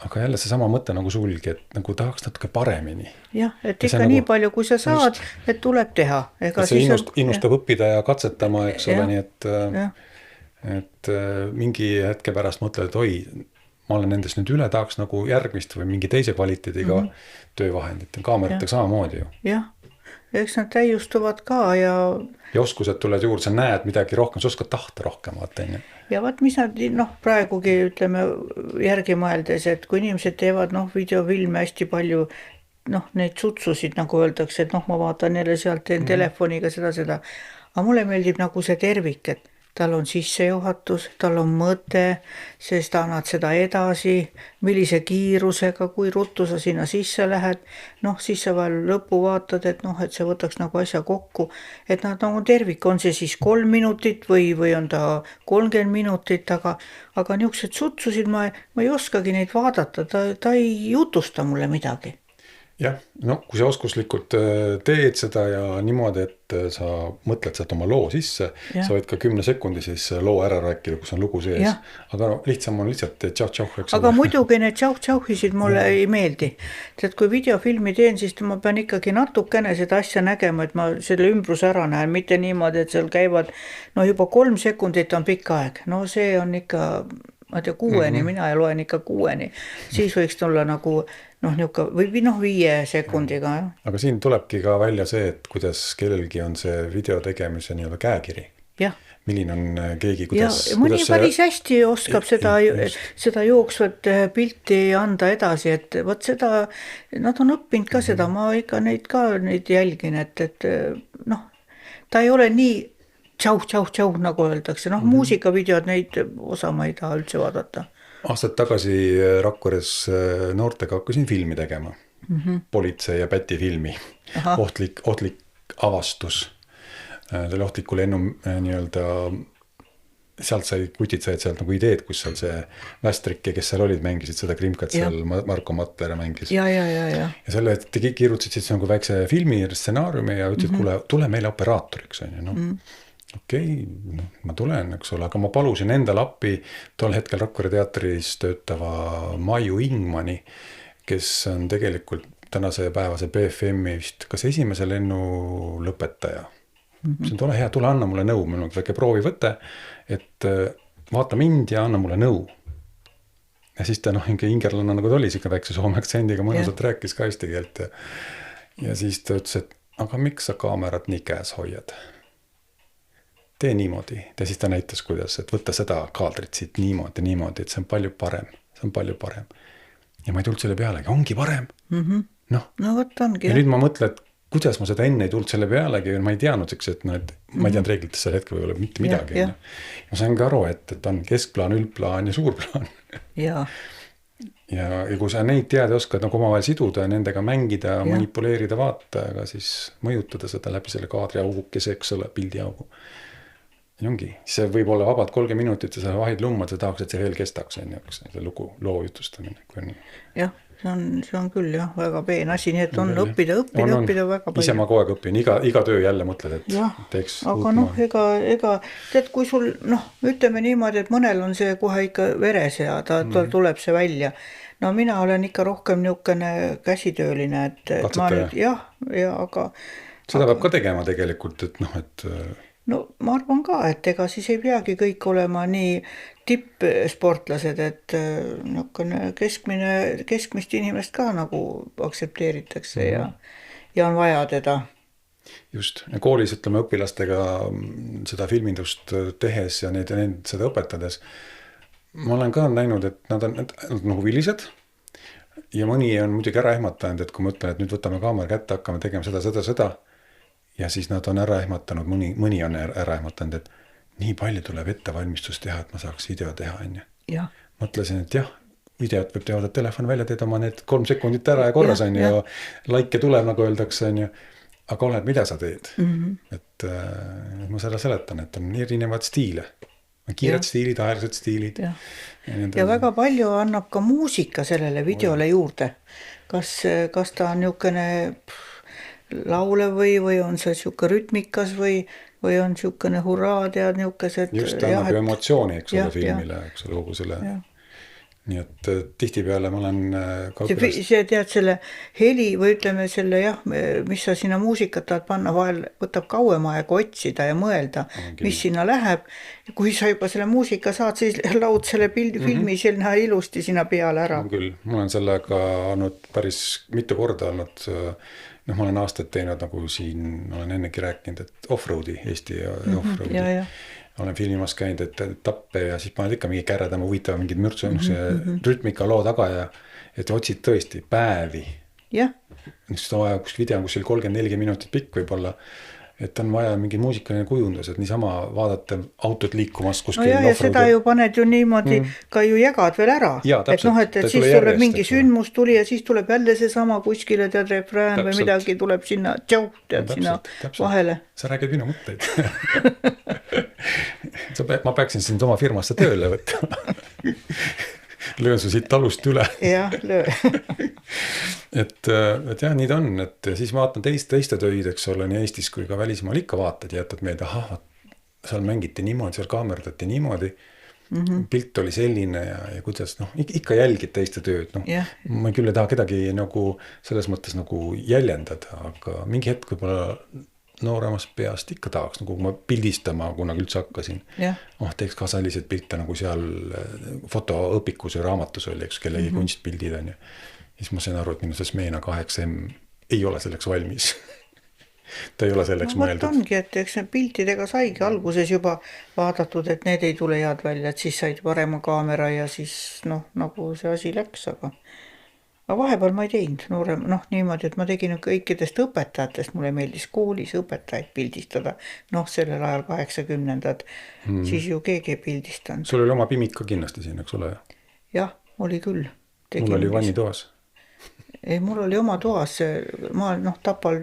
Aga jälle see sama mõte nagu sulgi, et nagu tahaks natuke paremini. Jah, et ikka nii palju, kui sa saad, et tuleb teha. See innustab õppida ja katsetama, eks ole, nii et mingi hetke pärast mõtled, et oi, ma olen nendest nüüd üle, tahaks nagu järgmist või mingi teise kvaliteediga töövahendit. Kaameratega samamoodi ju. Jah, eks nad täiustuvad ka ja oskused tuled juurde, sa näed midagi rohkem, sa oskad tahta rohkem vaata. Ja vaat mis nad praegugi ütleme järgi mõeldes, et kui inimesed teevad videofilme hästi palju, neid sutsusid nagu öeldakse, et ma vaatan jälle sealt, teen telefoniga seda. Aga mulle meeldib nagu see tervik, et tal on sissejuhatus, tal on mõte, sest annad seda edasi, millise kiirusega, kui ruttu sa sinna sisse lähed, siis sa veel lõppu vaatad, et see võtaks nagu asja kokku, et nad nagu tervik, on see siis 3 minutit või on ta 30 minutit, aga niisugused sutsusid ma ei oskagi neid vaadata, ta ei jutusta mulle midagi. Jah, kui sa oskuslikult teed seda ja niimoodi, et sa mõtled sealt oma loo sisse, sa võid ka 10 sekundi siis loo ära rääkida, kus on lugu sees. Aga lihtsam on lihtsalt tšauh-tšauh. Aga muidugi need tšauh-tšauhisid mulle ei meeldi. Sest kui videofilmi teen, siis ma pean ikkagi natukene seda asja nägema, et ma selle ümbruse ära näen, mitte niimoodi, et seal käivad, juba 3 sekundit on pikk aeg. See on ikka, ma tea, 6-ni, mina loen ikka 6-ni. Siis võiks tulla nagu või 5 sekundiga. Aga siin tulebki ka välja see, et kuidas kellelgi on see video tegemise nii-öelda käekiri. jah. Milline on keegi, Ja kuidas... mõni päris hästi oskab seda jooksvat pilti anda edasi, et võt seda, nad on õppinud ka seda, ma ikka neid jälgin, et noh, ta ei ole nii tšauh, nagu öeldakse, noh, muusikavideod, neid osa ma ei taha üldse vaadata. Aastad tagasi Rakveres noortega hakkasin filmi tegema. Politsei ja Päti filmi. Ohtlik avastus. See oli ohtliku lennu nii-öelda, sealt kutid said sealt nagu ideed, kus seal see Västrik ja kes seal olid, mängisid seda Krimkat seal, Marko Matler mängis. Ja selle kirjutasid siis nagu väikse filmi stsenaariumi ja ütlesid, kuule, tule meile operaatoriks. Okei, ma tulen, eks ole, aga ma palusin endal appi tol hetkel Rakvere teatris töötava Maiu Ingmani, kes on tegelikult tänase päevase BFM-i vist kas esimese lennu lõpetaja. See on tule hea, tule anna mulle nõu, meil on väike proovivõte, et vaata mind ja anna mulle nõu. Ja siis ta ingerlana nagu ta oli, siika väikse soome aktsendiga mõnusalt rääkis ka eesti keelt. Ja siis ta ütles, et aga miks sa kaamerat nii käes hoiad? Tee niimoodi. Ja siis ta näitas, kuidas, et võtta seda kaadrit siit niimoodi, et see on palju parem. Ja ma ei tulnud selle pealegi, ongi parem. No võt ongi. Ja nüüd ma mõtlen, et kuidas ma seda enne ei tulnud selle pealegi, ma ei teadnud, et ma ei teadnud reeglites selle hetkel võib-olla mitte midagi. Ma sain ka aru, et on keskplaan, üldplaan ja suurplaan. Ja kui sa neid tead ja oskad nagu omavahel siduda ja nendega mängida, manipuleerida vaatajaga, siis mõjutada seda läbi selle kaadriaugukese, eks ole, pildiaugu. Ja ongi, see võib olla vabalt 30 minutit ja sa vahid lummad ja tahaks, et see veel kestaks, see loo jutustamine. Jah, see on küll väga peen asi, nii et on õppida väga palju. Ise ma kogu aeg õpin, iga töö jälle mõtled, et teeks aga ega tead, kui sul, ütleme niimoodi, et mõnel on see kohe ikka veres ja ta tuleb see välja. No mina olen ikka rohkem niukene käsitööline, et ma nüüd, aga... Seda peab ka tegema tegelikult, et No ma arvan ka, et ega siis ei peagi kõik olema nii tippsportlased, et keskmist inimest ka nagu aksepteeritakse ja on vaja teda. Just, ja koolis ütleme õpilastega seda filmindust tehes ja neid seda õpetades, ma olen ka näinud, et nad on nagu huvilised ja mõni on muidugi ära ehmatanud, et kui ma ütlen, et nüüd võtame kaamera kätte, hakkame tegema seda, ja siis nad on ära ehmatanud, mõni on ära ehmatanud, et nii palju tuleb ettevalmistus teha, et ma saaks video teha. Mõtlesin, et videot võib teha, telefon välja teed oma need 3 sekundit ära ja korras on ja like tuleb, nagu öeldakse, aga oled, mida sa teed. Et ma seda seletan, et on erinevad stiile. Kiired stiilid, aeglased stiilid. Ja väga palju annab ka muusika sellele videole juurde. Kas ta on niukene... laulev või on see siuke rütmikas või on siukene hurraad ja niukesed... Just annab ju emotsiooni, eks ole, filmile, eks ole, kogu selle... Nii et tihtipeale ma olen... See tead selle heli või ütleme selle, mis sa sinna muusikat tahad panna, vahel võtab kauem aega otsida ja mõelda, mis sinna läheb. Kui sa juba selle muusika saad, siis laud selle filmi sinna ilusti sinna peale ära. Küll, ma olen sellega olnud päris mitu korda olnud... ma olen aastaid teinud, nagu siin olen ennegi rääkinud, et off-roadi, Eesti off-roadi. Olen filmimas käinud, et tappe ja siis paned ikka mingi käredama huvitava mingid mürtsu, rütmika loo taga ja et otsid tõesti päevi. Nüüd vaja, kus video on kuskil 30-40 minutit pikk võib-olla, et on vaja mingi muusikaline kujundus, et niisama vaadata autot liikumas kuskil ja seda ju paned ju niimoodi, ka ju jagad veel ära. Et siis tuleb mingi sündmus tuli ja siis tuleb jälle see sama kuskile tead refrään või midagi tuleb sinna sinna vahele. Sa räägid minu mõtteid. Ma peaksin sind oma firmasse tööle võtta. Löön su siit talust üle. Löö. et nii ta on, et siis vaatan teiste töid, eks ole, nii Eestis kui ka välismaal ikka vaatad ja jätad meelde, seal mängiti niimoodi, seal kaamerdati niimoodi, pilt oli selline ja kuidas, ikka jälgid teiste tööd, ma küll ei taha kedagi nagu selles mõttes nagu jäljendada, aga mingi hetk võib-olla nooremast peast ikka tahaks, nagu ma pildistama kunagi üldse hakkasin. Teeks ka sellised pilte, nagu seal fotoõpikus ja raamatus oli, eks kellegi kunstpildid on ja siis ma sain aru, et minu see Smena 8M ei ole selleks valmis. ta ei ole selleks no vot mõeldud. ongi, et eks need piltidega saigi alguses juba vaadatud, et need ei tule head välja, et siis said parema kaamera ja siis noh, nagu see asi läks, aga vahepeal ma ei teinud noorem, noh niimoodi, et ma tegin kõikidest õpetajatest, mulle meeldis koolis õpetajaid pildistada, noh sellel ajal 80-ndad, siis ju keegi ei pildistanud. Sul oli oma pimik ka kindlasti siin, eks ole? Jah, oli küll. Mul oli vannitoas. Ei, mul oli oma toas, ma Tapal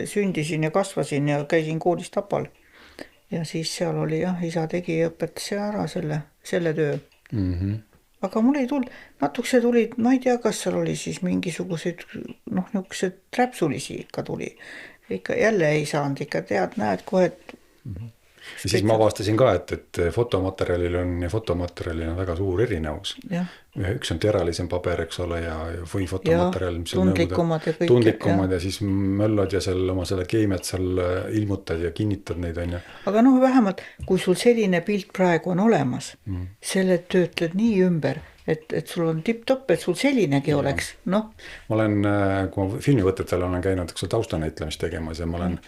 sündisin ja kasvasin ja käisin koolis Tapal. Ja siis seal oli jah, isa tegi ja õpetas ära selle töö. Aga mul ei tulnud, natukese tulid, ma ei tea, kas seal oli siis mingisuguseid, niisugused träpsulisi ikka tuli. Ikka jälle ei saanud, ikka tead, näed kohe, et... Ja siis ma avastasin ka, et fotomaterjalil on väga suur erinevus. Üks on teralisem paber, eks ole, või fotomaterjal, mis on tundlikumad ja siis möllad ja oma selle keemiat seal ilmutad ja kinnitad neid, on ju. Aga vähemalt, kui sul selline pilt praegu on olemas, selle töötled nii ümber, et sul on tipp-topp, et sul selinegi oleks, Ma olen, kui ma filmivõtetel olen käinud taustanäitlemist tegemas ja ma olen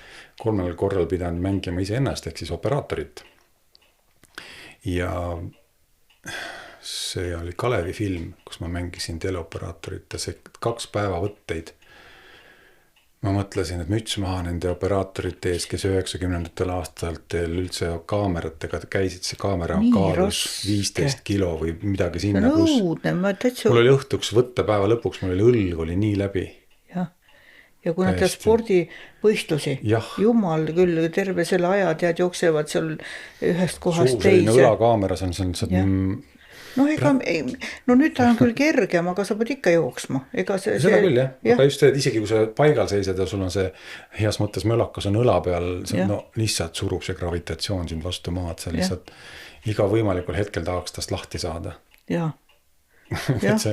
3 korral pidanud mängima ise ennast, ehk siis operaatorit. Ja see oli Kalevi film, kus ma mängisin teleoperaatorit ja see 2 päeva võtteid. Ma mõtlesin, et müts maha nende operaatorite ees, kes 90ndatel aastatel üldse kaameratega käisid, see kaamera kaalus 15 kilo või midagi sinna. Mul oli õhtuks võttepäeva lõpuks, mul oli õlg oli nii läbi. Ja kui nad spordivõistlusi, jumal küll, terve selle aja tead jooksevad seal ühest kohast teise. Suur õlakaameras on nüüd ta on küll kergem, aga sa pead ikka jooksma. Seda küll, jah. Aga just see, et isegi kui sa paigal seisad ja sul on see heas mõttes mölakas on õla peal, lihtsalt surub see gravitatsioon sind vastu maad, sa lihtsalt iga võimalikul hetkel tahaks tast lahti saada. et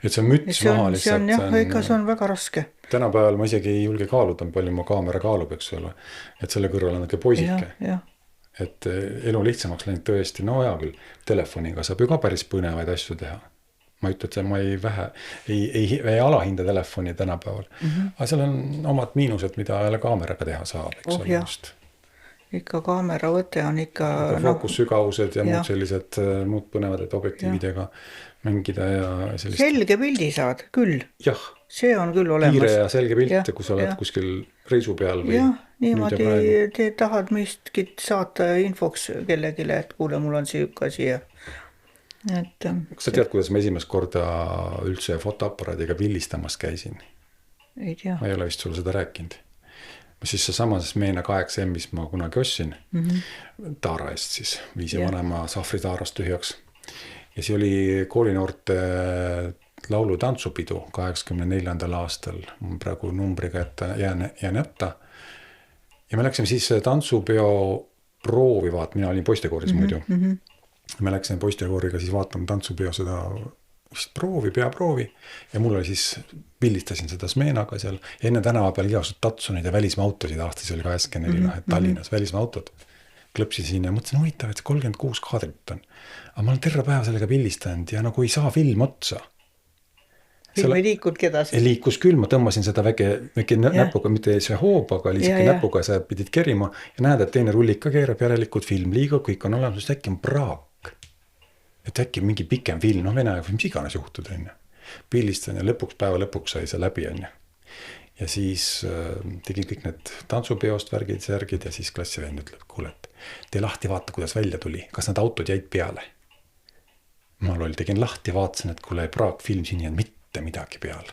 see müts maha lihtsalt. See on väga raske. Tänapäeval ma isegi ei julge kaaluda, palju ma kaamera kaalub, eks ole. Et selle kõrval on ikka poisike. Et elu lihtsamaks läinud tõesti, hea küll, telefoniga saab ju ka päris põnevaid asju teha. Ma ütlen, et ma ei alahinda telefoni tänapäeval. Aga seal on omad miinused, mida jälle kaameraga teha saab. Ikka kaamera võte on ikka... Fookussügavused ja muud sellised muud põnevad, et objektiividega mängida ja sellist... Selge pildi saad küll. Jah. See on küll olemas. Kiire ja selge pilt, kui sa oled kuskil reisu peal või... Niimoodi te tahad miskit saata infoks kellegile, et kuule, mul on siuke siia. Kas sa tead, kuidas ma esimest korda üldse fotoaparaadiga pillistamas käisin? Ei tea. Ma ei ole vist sulle seda rääkinud. Siis see samas Meena 8M, mis ma kunagi ostsin, Taara eest siis, viisi vanema Sahvri Taarast tühjaks. Ja see oli koolinoorte laulu tantsupidu 84. aastal, praegu numbriga jään jätta. Ja me läksime siis tantsupeo proovi vaatama, mina olin poistekooris muidu. Me läksime poistekooriga siis vaatama tantsupeo seda peaproovi ja mul oli siis, pillistasin seda Smeenaga seal. Ja enne tänava peal igasugused Tatsunid ja välismaa autosid aastas oli 84, et Tallinnas välismaa autod. Klõpsisin ja mõtlesin, huvitav, et 36 kaadrit on. Aga ma olen terve päeva sellega pillistanud ja nagu ei saa film otsa. Film ei liikud kedasi. Liikus küll, ma tõmbasin seda väike näpuga, mitte see hoobaga, oli isegi näpuga, sa pidid kerima ja näed, et teine rullik ka keerab järelikult film liigub, kõik on olemas, sest äkki on praak. Et äkki mingi pikem film, vene aeg või mis iganes juhtud, on. Pillistan ja päeva lõpuks sai see läbi, on. Ja siis tegin kõik need tantsupeost värgid ja siis klassivend ütleb, kuule, et tee lahti vaata, kuidas välja tuli, kas need autod jäid peale. Ma tegin lahti, vaatasin, et kuule praak film siin jäänud mitte midagi peal.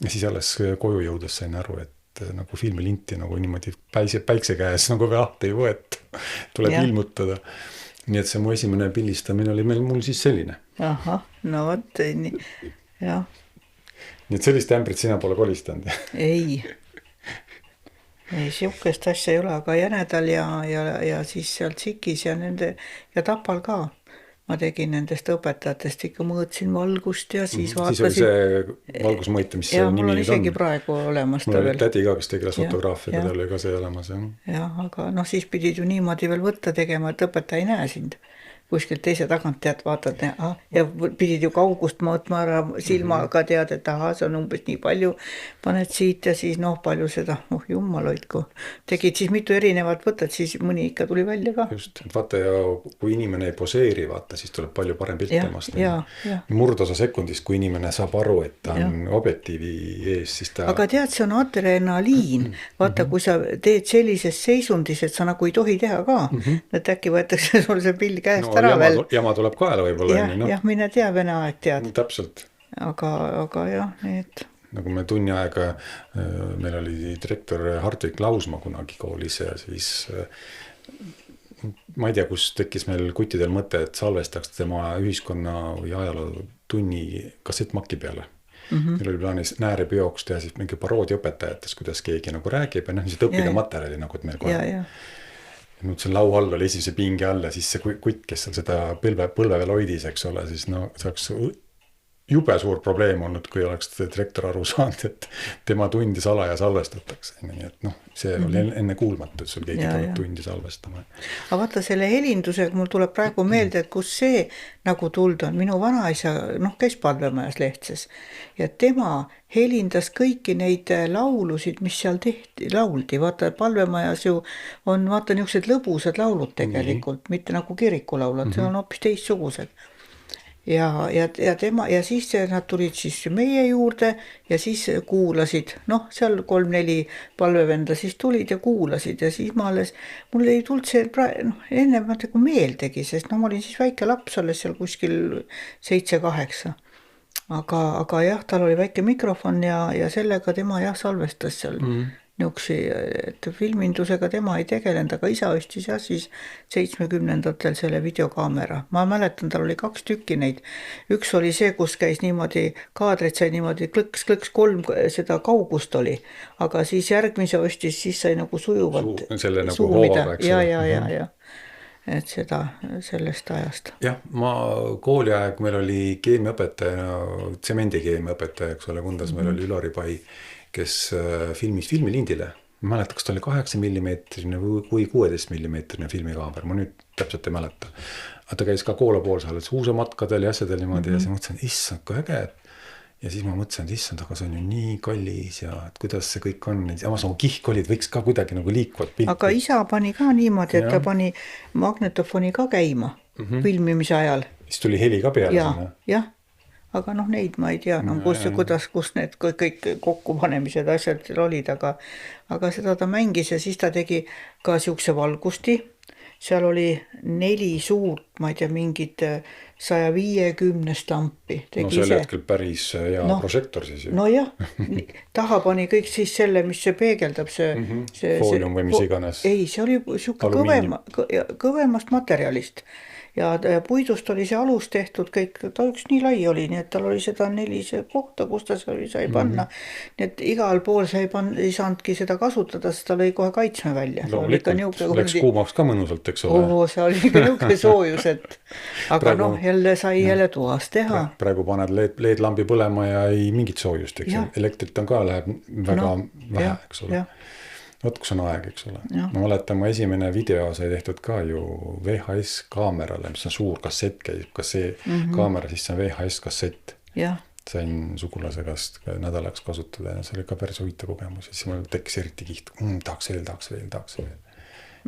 Ja siis alles koju jõudes sain aru, et nagu filmilinti nagu niimoodi päikse käes nagu lahti ei võet. Tuleb ilmutada. Nii et see mu esimene pildistamine oli mul siis selline. Aha, no võt, nii. Jah. Nii et sellist ämbrit sina pole kolistanud. Ei, siukest asja ei ole, aga Jänedal ja siis seal Tsikis ja Tapal ka. Ma tegin nendest õpetajatest, ikka mõõtsin valgust ja siis vaatasin... Siis oli see valgusmõite, mis see nimi nüüd on. Ja mul on isegi praegu olemas. Mul oli tädi ka, kes tegeles fotograafia, tal oli ka see olemas. Ja, aga siis pidid ju niimoodi veel võtta tegema, et õpetaja ei näe sind. kuskilt teise tagant tead, vaatad ja pidid ju kaugust mõõtma ära silmaga tead, et see on umbes nii palju, paned siit ja siis palju seda, jumal hoidku. Tegid siis mitu erinevat võtad, siis mõni ikka tuli välja ka. Just, et vaata ja kui inimene ei poseeri, vaata, siis tuleb palju parem pilt temast. Murdosa sekundist, kui inimene saab aru, et ta on objektiivi ees, siis ta... Aga tead, see on adrenaliin. Vaata, kui sa teed sellises seisundis, et sa nagu ei tohi teha ka, et äkki võetakse sul see pill käest ära veel. Jama tuleb kaela võib-olla. Jah, mine tea, vene aeg tead. Täpselt. Aga jah, need... Nagu me tunni aega, meil oli direktor Hartvik Lausma kunagi koolis ja siis ma ei tea, kus tekkis meil kuttidel mõte, et salvestaks tema ühiskonna või ajaloo tunni kassettmaki peale. Meil oli plaanis Nääripeoks teha siis mingi paroodia õpetajatest, kuidas keegi nagu räägib ja siis õppida materjali nagu, et meil kohe. Nüüd see lau all oli esimese pingi all ja siis see kutt, kes seal seda põlve veel hoidis, eks ole, siis see oleks jube suur probleem olnud, kui oleks direktor aru saanud, et tema tundi salaja salvestatakse. Nii et see oli enne kuulmatu, et sul keegi tuleb tundi salvestama. Aga vaata selle helindusega mul tuleb praegu meelde, et kus see nagu tuld on. Minu vanaisa, käis Palvemajas Lehtses ja tema helindas kõiki neid laulusid, mis seal lauldi. Vaata, Palvemajas ju on niisugused lõbusad laulud tegelikult, mitte nagu kirikulaulud, see on hoopis teistsugused. Ja tema, ja siis nad tulid siis meie juurde ja siis kuulasid, seal 3-4 palvevenda siis tulid ja kuulasid ja siis mul ei tulnud see enne nagu meeldegi, sest ma olin siis väike laps alles seal kuskil 7-8. Aga jah, tal oli väike mikrofon ja sellega tema salvestas seal niuksi, et filmindusega tema ei tegelenud, aga isa ostis siis 70-ndatel selle videokaamera. Ma mäletan, tal oli 2 tükki neid. Üks oli see, kus käis niimoodi, kaadreid sai niimoodi klõks, 3 seda kaugust oli, aga siis järgmise ostis, siis sai nagu sujuvalt selle nagu hoova, eks ole. Ja. Et seda sellest ajast. Jah, ma kooliaeg meil oli keemiaõpetaja, tsemendikeemiaõpetaja, eks ole, Kundas meil oli Ülari Pai, kes filmis filmilindile. Ma mäletan, kas ta oli 8 mm või 16 mm filmikaamer, ma nüüd täpselt ei mäleta. Aga ta käis ka Koola poolsaal, uusematkadel ja asjadel niimoodi ja siis mõtlesin, et issand, kui äge. Ja siis ma mõtlesin, et issand, aga see on ju nii kallis ja et kuidas see kõik on. Ja ma nagu kihk olid, võiks ka kuidagi nagu liikuvat pilti. Aga isa pani ka niimoodi, et ta pani magnetofoni ka käima filmimise ajal. Siis tuli heli ka peale sinna. Jah. Aga neid ma ei tea, kus need kõik kokkupanemised asjad olid, aga seda ta mängis ja siis ta tegi ka siukse valgusti. Seal oli 4 suurt, ma ei tea, mingid 150 stampi. Sel hetkel päris hea prožektor siis ju. Jah, taha pani kõik siis selle, mis see peegeldab, see foolium või mis iganes. Ei, see oli siuke kõvemast materjalist. Ja puidust oli see alus tehtud kõik, ta üks nii lai oli, nii et tal oli seda 4 kohta, kus ta sai panna. Nii et igal pool ei saanudki seda kasutada, sest ta lõi kohe kaitsme välja. Loomulikult, läks kuumaks ka mõnusalt, eks ole. See oli ikka niuke soojus, et aga jälle sai jälle toas teha. Praegu paned LED-lambi põlema ja ei mingit soojust, eks ole. Elektrit on ka, läheb väga vähe, eks ole. Võt, kus on aeg, eks ole. Ma mäletan, mu esimene video sai tehtud ka ju VHS kaamerale, mis on suur kassett käib, kas see kaamera, siis see on VHS kassett. Sain sugulase käest nädalaks kasutada ja see oli ka päris huvitav kogemus. Ja siis mul tekkis eriti kiht, tahaks veel.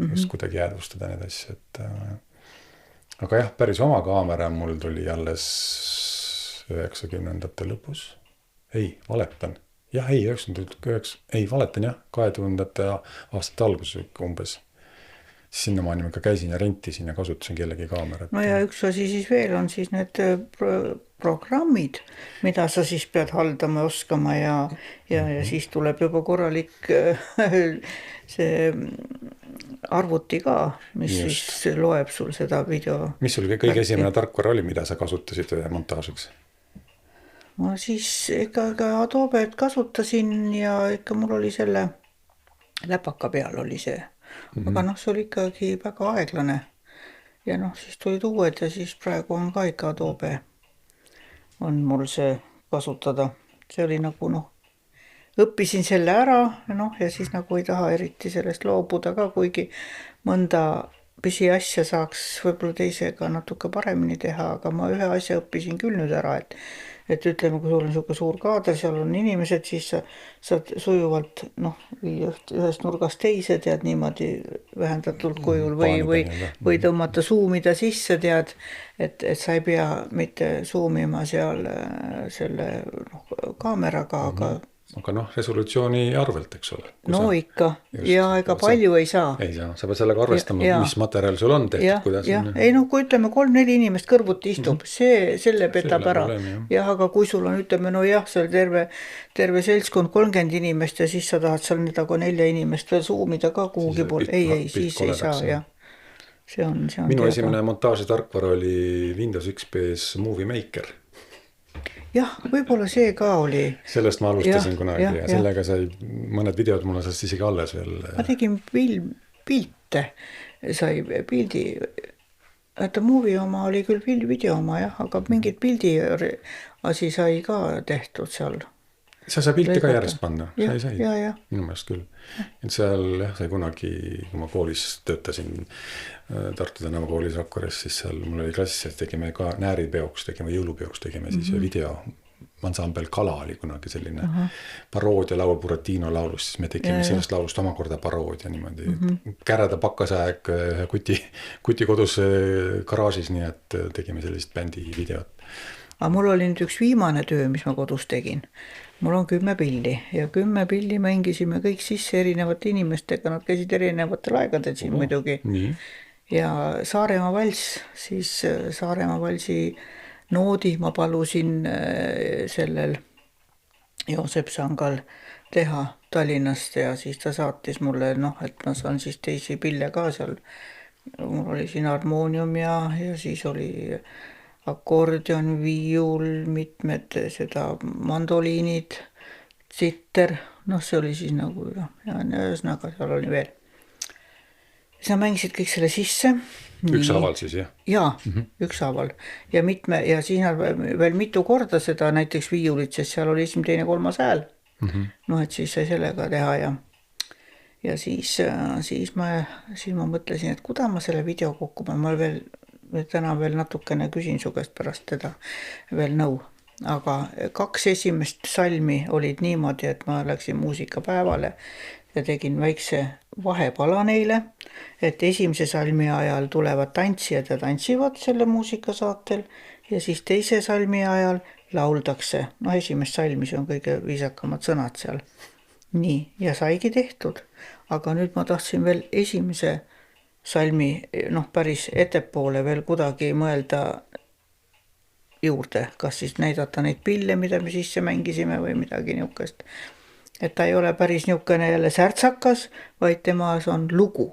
Just kuidagi jäädvustada need asju. Aga jah, päris oma kaamera mul tuli alles 90ndate lõpus. Ei, valetan. Jah, ei, 2000ndate aastate alguses umbes. Sinna ma ka käisin ja rentisin ja kasutasin kellegi kaamerat. Ja üks asi siis veel on siis need programmid, mida sa siis pead haldama ja oskama ja siis tuleb juba korralik see arvuti ka, mis siis loeb sul seda video. Mis sul kõige esimene tarkvara oli, mida sa kasutasid montaažiks? Ma siis ikka Adobe't kasutasin ja ikka mul oli selle läpaka peal oli see. Aga see oli ikkagi väga aeglane. Ja siis tulid uued ja siis praegu on ka ikka Adobe. On mul see kasutada. See oli nagu õppisin selle ära ja siis nagu ei taha eriti sellest loobuda ka, kuigi mõnda pisiasja saaks võib-olla teisega natuke paremini teha, aga ma ühe asja õppisin küll nüüd ära, et ütleme, kui sul on niisugune suur kaader, seal on inimesed, siis sa saad sujuvalt ühest nurgast teise, tead, niimoodi vähendatud kujul või tõmmata suumida sisse, tead, et sa ei pea mitte suumima seal selle kaameraga, aga resolutsiooni arvelt, eks ole. No ikka, ja ega palju ei saa. Ei saa, sa pead sellega arvestama, mis materjal sul on tehtud, kuidas on. Ei kui ütleme 3-4 inimest kõrvuti istub, selle petab ära. Jah, aga kui sul on, ütleme, seal terve seltskond 30 inimest ja siis sa tahad seal nagu 4 inimest veel suumida ka kuhugi pool. Ei, siis ei saa, jah. See on minu esimene montaažitarkvara oli Windows XP-s Movie Maker. Jah, võib-olla see ka oli. Sellest ma alustasin kunagi ja sellega sai mõned videod mulle sellest isegi alles veel. Ma tegin pilte, sai pildi, et Movie oma oli küll video oma, aga mingid pildi asi sai ka tehtud seal. Sa sai pilte ka järjest panna, sai, minu meelest küll. Et seal sai kunagi, kui ma koolis töötasin Tartu Tänava koolis Rakveres, siis seal mul oli klassis, tegime ka nääripeoks, jõulupeoks tegime siis video. Ansambel Kala oli kunagi selline paroodia laul Buratino laulust, siis me tegime sellest laulust omakorda paroodia niimoodi. Käreda pakkasaeg kuti kodus garaažis, nii et tegime sellist bändi videot. Aga mul oli nüüd üks viimane töö, mis ma kodus tegin. Mul on 10 pilli ja 10 pilli mängisime kõik sisse erinevate inimestega, nad käisid erinevatel aegadel siin muidugi. Ja Saaremaa valss, siis Saaremaa valsi noodi ma palusin sellel Joosep Sangal teha Tallinnast ja siis ta saatis mulle, et ma saan siis teisi pille ka seal. Mul oli siin harmoonium ja siis oli akordion, viiul, mitmed seda mandoliinid, sitter, see oli siis nagu ja ühesõnaga seal oli veel. Siis nad mängisid kõik selle sisse. Ükshaaval siis, jah? Jaa, ükshaaval. Ja siis nad veel mitu korda seda näiteks viiulit, sest seal oli 1., 2., 3. hääl. Et siis sai sellega teha ja siis ma mõtlesin, et kuda ma selle video kokku panen, ma täna veel natukene küsin su käest pärast teda veel nõu. Aga 2 esimest salmi olid niimoodi, et ma läksin muusikapäevale ja tegin väikse vahepala neile, et esimese salmi ajal tulevad tantsijad ja tantsivad selle muusikasaatel ja siis teise salmi ajal lauldakse. Esimest salmi, see on kõige viisakamad sõnad seal. Nii, ja saigi tehtud. Aga nüüd ma tahtsin veel esimese salmi päris ettepoole veel kuidagi mõelda juurde, kas siis näidata neid pille, mida me sisse mängisime või midagi niukest. Et ta ei ole päris niukene jälle särtsakas, vaid temas on lugu.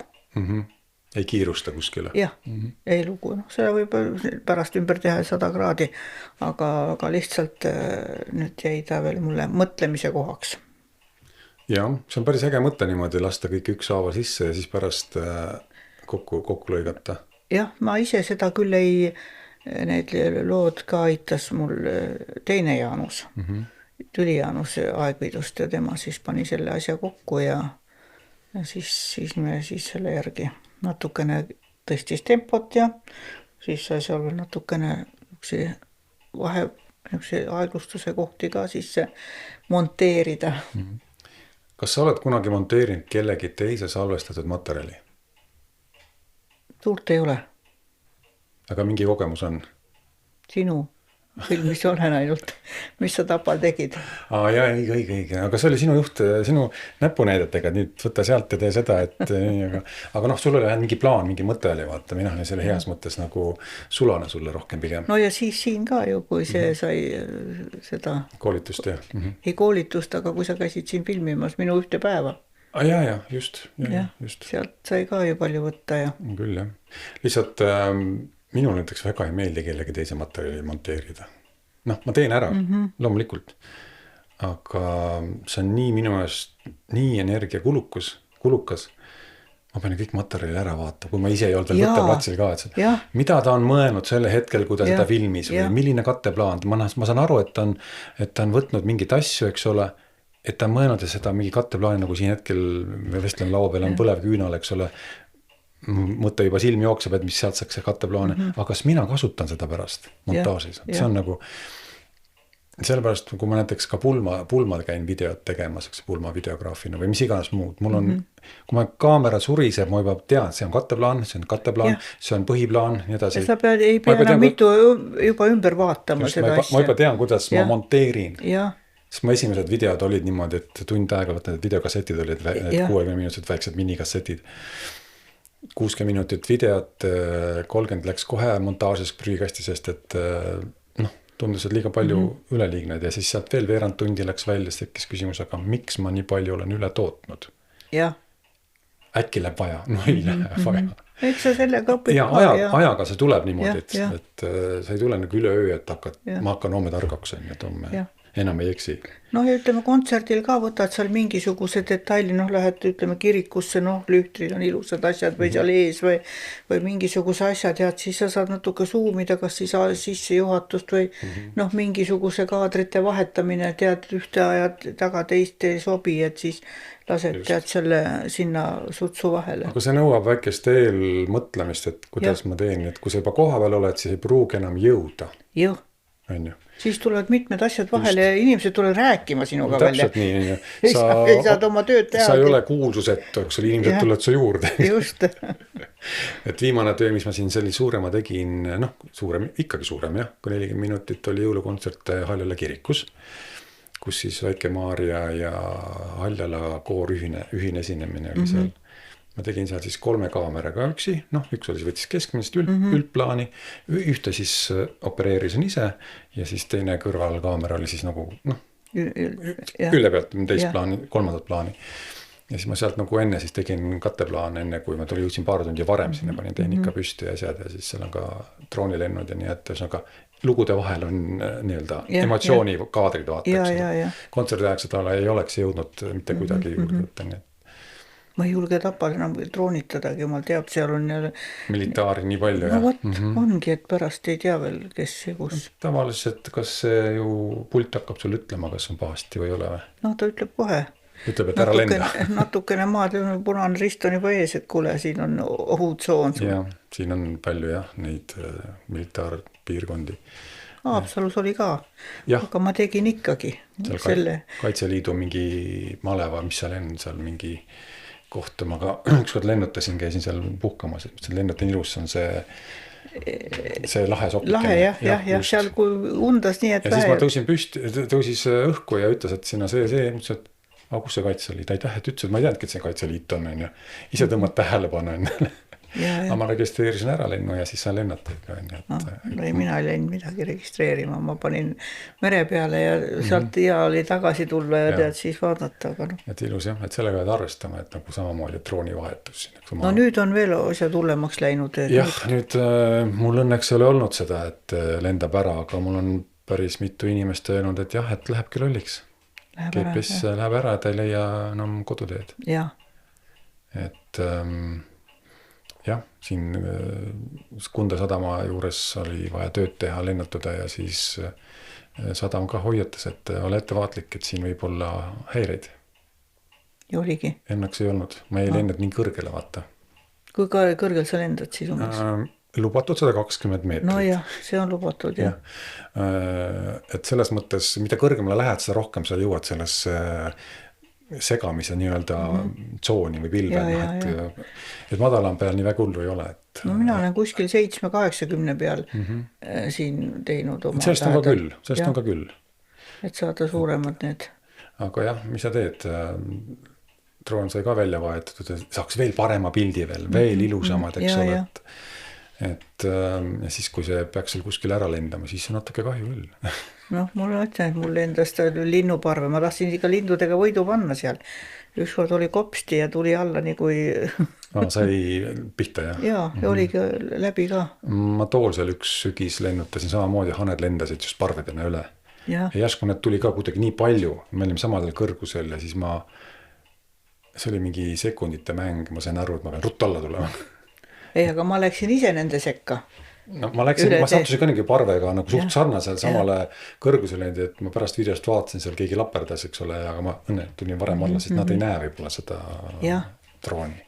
Ei kiirusta kuskile. Jah, ei lugu. Seda võib pärast ümber teha 100 kraadi, aga lihtsalt nüüd jäi ta veel mulle mõtlemise kohaks. Jah, see on päris äge mõte niimoodi lasta kõik ükshaaval sisse ja siis pärast kokku lõigata. Jah, ma ise seda küll need lood ka aitas mul teine Jaanus. Tüli Jaanus Aegvidust ja tema siis pani selle asja kokku ja siis me selle järgi natukene tõstis tempot ja siis sai seal veel natukene aeglustuse kohti ka sisse monteerida. Kas sa oled kunagi monteerinud kellegi teise salvestatud materjali? Suurt ei ole. Aga mingi kogemus on? Sinu filmis olen ainult, mis sa Tapal tegid. Jaa, õige. Aga see oli sinu näpunäidetega, et nüüd võtta sealt ja tee seda, aga sul oli mingi plaan, mingi mõte oli, vaata, mina olin selle heas mõttes nagu sulane sulle rohkem pigem. No ja siis siin ka ju, kui see sai seda... Koolitust, jah. Ei koolitust, aga kui sa käisid siin filmimas minu ühte päeva. Jaa, just. Sealt sai ka ju palju võtta, jah. Küll, jah. Lihtsalt... Minul näiteks väga ei meeldi kellegi teise materjali monteerida. Ma teen ära, loomulikult. Aga see on nii minu eest nii energiakulukas. Ma pean kõik materjali ära vaata, kui ma ise ei olnud veel võtteplatsil ka. Mida ta on mõelnud selle hetkel, kui ta seda filmis või milline katteplaan. Ma saan aru, et ta on võtnud mingit asju, eks ole, et ta on mõelnud seda mingi katteplaani, nagu siin hetkel me vestleme laua peal on põlev küünal, eks ole. mõte juba silm jookseb, et mis sealt saaks see katteplaane, aga kas mina kasutan seda pärast montaažis? See on nagu, sellepärast kui ma näiteks ka pulmal käin videot tegemas, pulma videograafina või mis iganes muud, mul on, kui ma kaamera suriseb, ma juba tean, see on katteplaan, see on põhiplaan, nii edasi. Ja sa ei pea enam mitu juba ümber vaatama seda asja. Ma juba tean, kuidas ma monteerin. Ja. Sest mu esimesed videod olid niimoodi, et tund aega võtta, need videokassetid olid 60 minutit väiksed minikassetid. 60 minutit videot, 30 läks kohe montaažis prügikasti, sest et tundus, et liiga palju üleliigneid ja siis sealt veel veerand tundi läks välja, siis tekkis küsimus, aga miks ma nii palju olen üle tootnud? Ja. Äkki läheb vaja? No ei lähe vaja. Eks sa sellega õpid ja ajaga see tuleb niimoodi, et sa ei tule nagu üle öö, et ma hakkan homme targaks, et homme enam ei eksi. Ja ütleme, kontserdil ka võtad seal mingisuguse detaili, lähed, ütleme, kirikusse, lühtrid on ilusad asjad või seal ees või mingisuguse asja tead, siis sa saad natuke suumida, kas siis sisse juhatust või mingisuguse kaadrite vahetamine, tead, ühte ajad taga teist ei sobi, et siis lased tead selle sinna sutsu vahele. Aga see nõuab väikest eelmõtlemist, et kuidas ma teen, et kui sa juba koha peal oled, siis ei pruugi enam jõuda. Jah. On ju. Siis tulevad mitmed asjad vahele ja inimesed tulevad rääkima sinuga välja. Täpselt nii. Ei saad oma tööd teha. Sa ei ole kuulsusetu, eks oli, inimesed tulevad su juurde. Just. Et viimane töö, mis ma siin selli suurema tegin, ikkagi suurem, kui 40 minutit oli jõulukontsert Haljala kirikus, kus siis Väike-Maarja ja Haljala koor ühine esinemine oli seal. Ma tegin seal siis 3 kaameraga üksi, üks oli võttis keskmist üldplaani, ühte siis opereerisin ise ja siis teine kõrvalkaamera oli siis nagu külje pealt teist plaani, 3. plaani. Ja siis ma sealt nagu enne siis tegin katteplaane, enne kui ma jõudsin paar tundi varem sinna, panin tehnika püsti ja asjad ja siis seal on ka droonilennud ja nii, et ühesõnaga lugude vahel on nii-öelda emotsiooni kaadrid vaataks. Kontserdi aeg seda ei oleks jõudnud mitte kuidagi juurde võtta, nii et ma ei julge Tapal enam droonitadagi, ma teab, seal on militaari nii palju. Ongi, et pärast ei tea veel, kes ja kus. Tavaliselt, kas see ju pult hakkab sul ütlema, kas on pahasti või ei ole või? Ta ütleb kohe. Ütleb, et ära lenda. Natukene maad, punane rist on juba ees, et kuule, siin on ohutsoon. Ja, siin on palju neid militaarpiirkondi. Haapsalus oli ka, aga ma tegin ikkagi selle. Kaitseliidu mingi maleva, mis seal on, seal mingi kohta ma ka ükskord lennutasin, käisin seal puhkamas, et lennutin ilus on see lahe sopikene. Lahe, jah, seal kui undas nii, et ja siis ma tõusis õhku ja ütles, et sinna see, ütles, et kus see Kaitseliit, aitäh, et ütles, et ma ei teadnudki, et see Kaitseliit on, ise tõmbad tähelepanu enne. Aga ma registreerisin ära lennu ja siis saan lennata. Mina ei läinud midagi registreerima, ma panin mere peale ja sealt oli tagasi tulla ja tead siis vaadata. Et ilus jah, et sellega pead arvestama, et nagu samamoodi drooni vahetus. Nüüd on veel asjad hullemaks läinud. Jah, nüüd mul õnneks ei ole olnud seda, et lendab ära, aga mul on päris mitu inimest öelnud, et jah, et lähebki lolliks. GPS läheb ära, et ei leia enam koduteed. Jah. Et jah, siin Kunda sadama juures oli vaja tööd teha, lennutada ja siis sadam ka hoiatas, et ole ettevaatlik, et siin võib olla häireid. Ja oligi? Ennaks ei olnud. Ma ei lendanud nii kõrgele, vaata. Kui kõrgel sa lendad siis umbes? Lubatud 120 meetrit. No jah, see on lubatud, jah. Et selles mõttes, mida kõrgemale lähed, seda rohkem sa jõuad sellesse segamise nii-öelda tsooni või pilve. Et madalam peal nii väga hullu ei ole. No mina olen kuskil 7-80 peal siin teinud oma sellest on ka küll. Et saada suuremad need. Aga jah, mis sa teed? Droon sai ka välja vaetatud, et saaks veel parema pildi veel ilusamad, eks ole. Et ja siis, kui see peaks seal kuskil ära lendama, siis on natuke kahju küll. Mul ütlen, et mul lendas linnuparve, ma tahtsin ikka lindudega võidu panna seal. Ükskord oli kopsti ja tuli alla nii kui... sai pihta, jah? Jaa, ja oligi läbi ka. Ma Toolsel üks sügis lennutasin samamoodi, haned lendasid just parvedena üle. Ja järsku need tuli ka kuidagi nii palju, me olime samadel kõrgusel ja siis see oli mingi sekundite mäng, ma sain aru, et ma pean ruttu alla tulema. Ei, aga ma läksin ise nende sekka. Ma sattusin ka mingi parvega nagu suht sarnasel samale kõrgusele, et ma pärast videost vaatasin, seal keegi laperdas, eks ole, aga ma tulin varem alla, sest nad ei näe võib-olla seda drooni.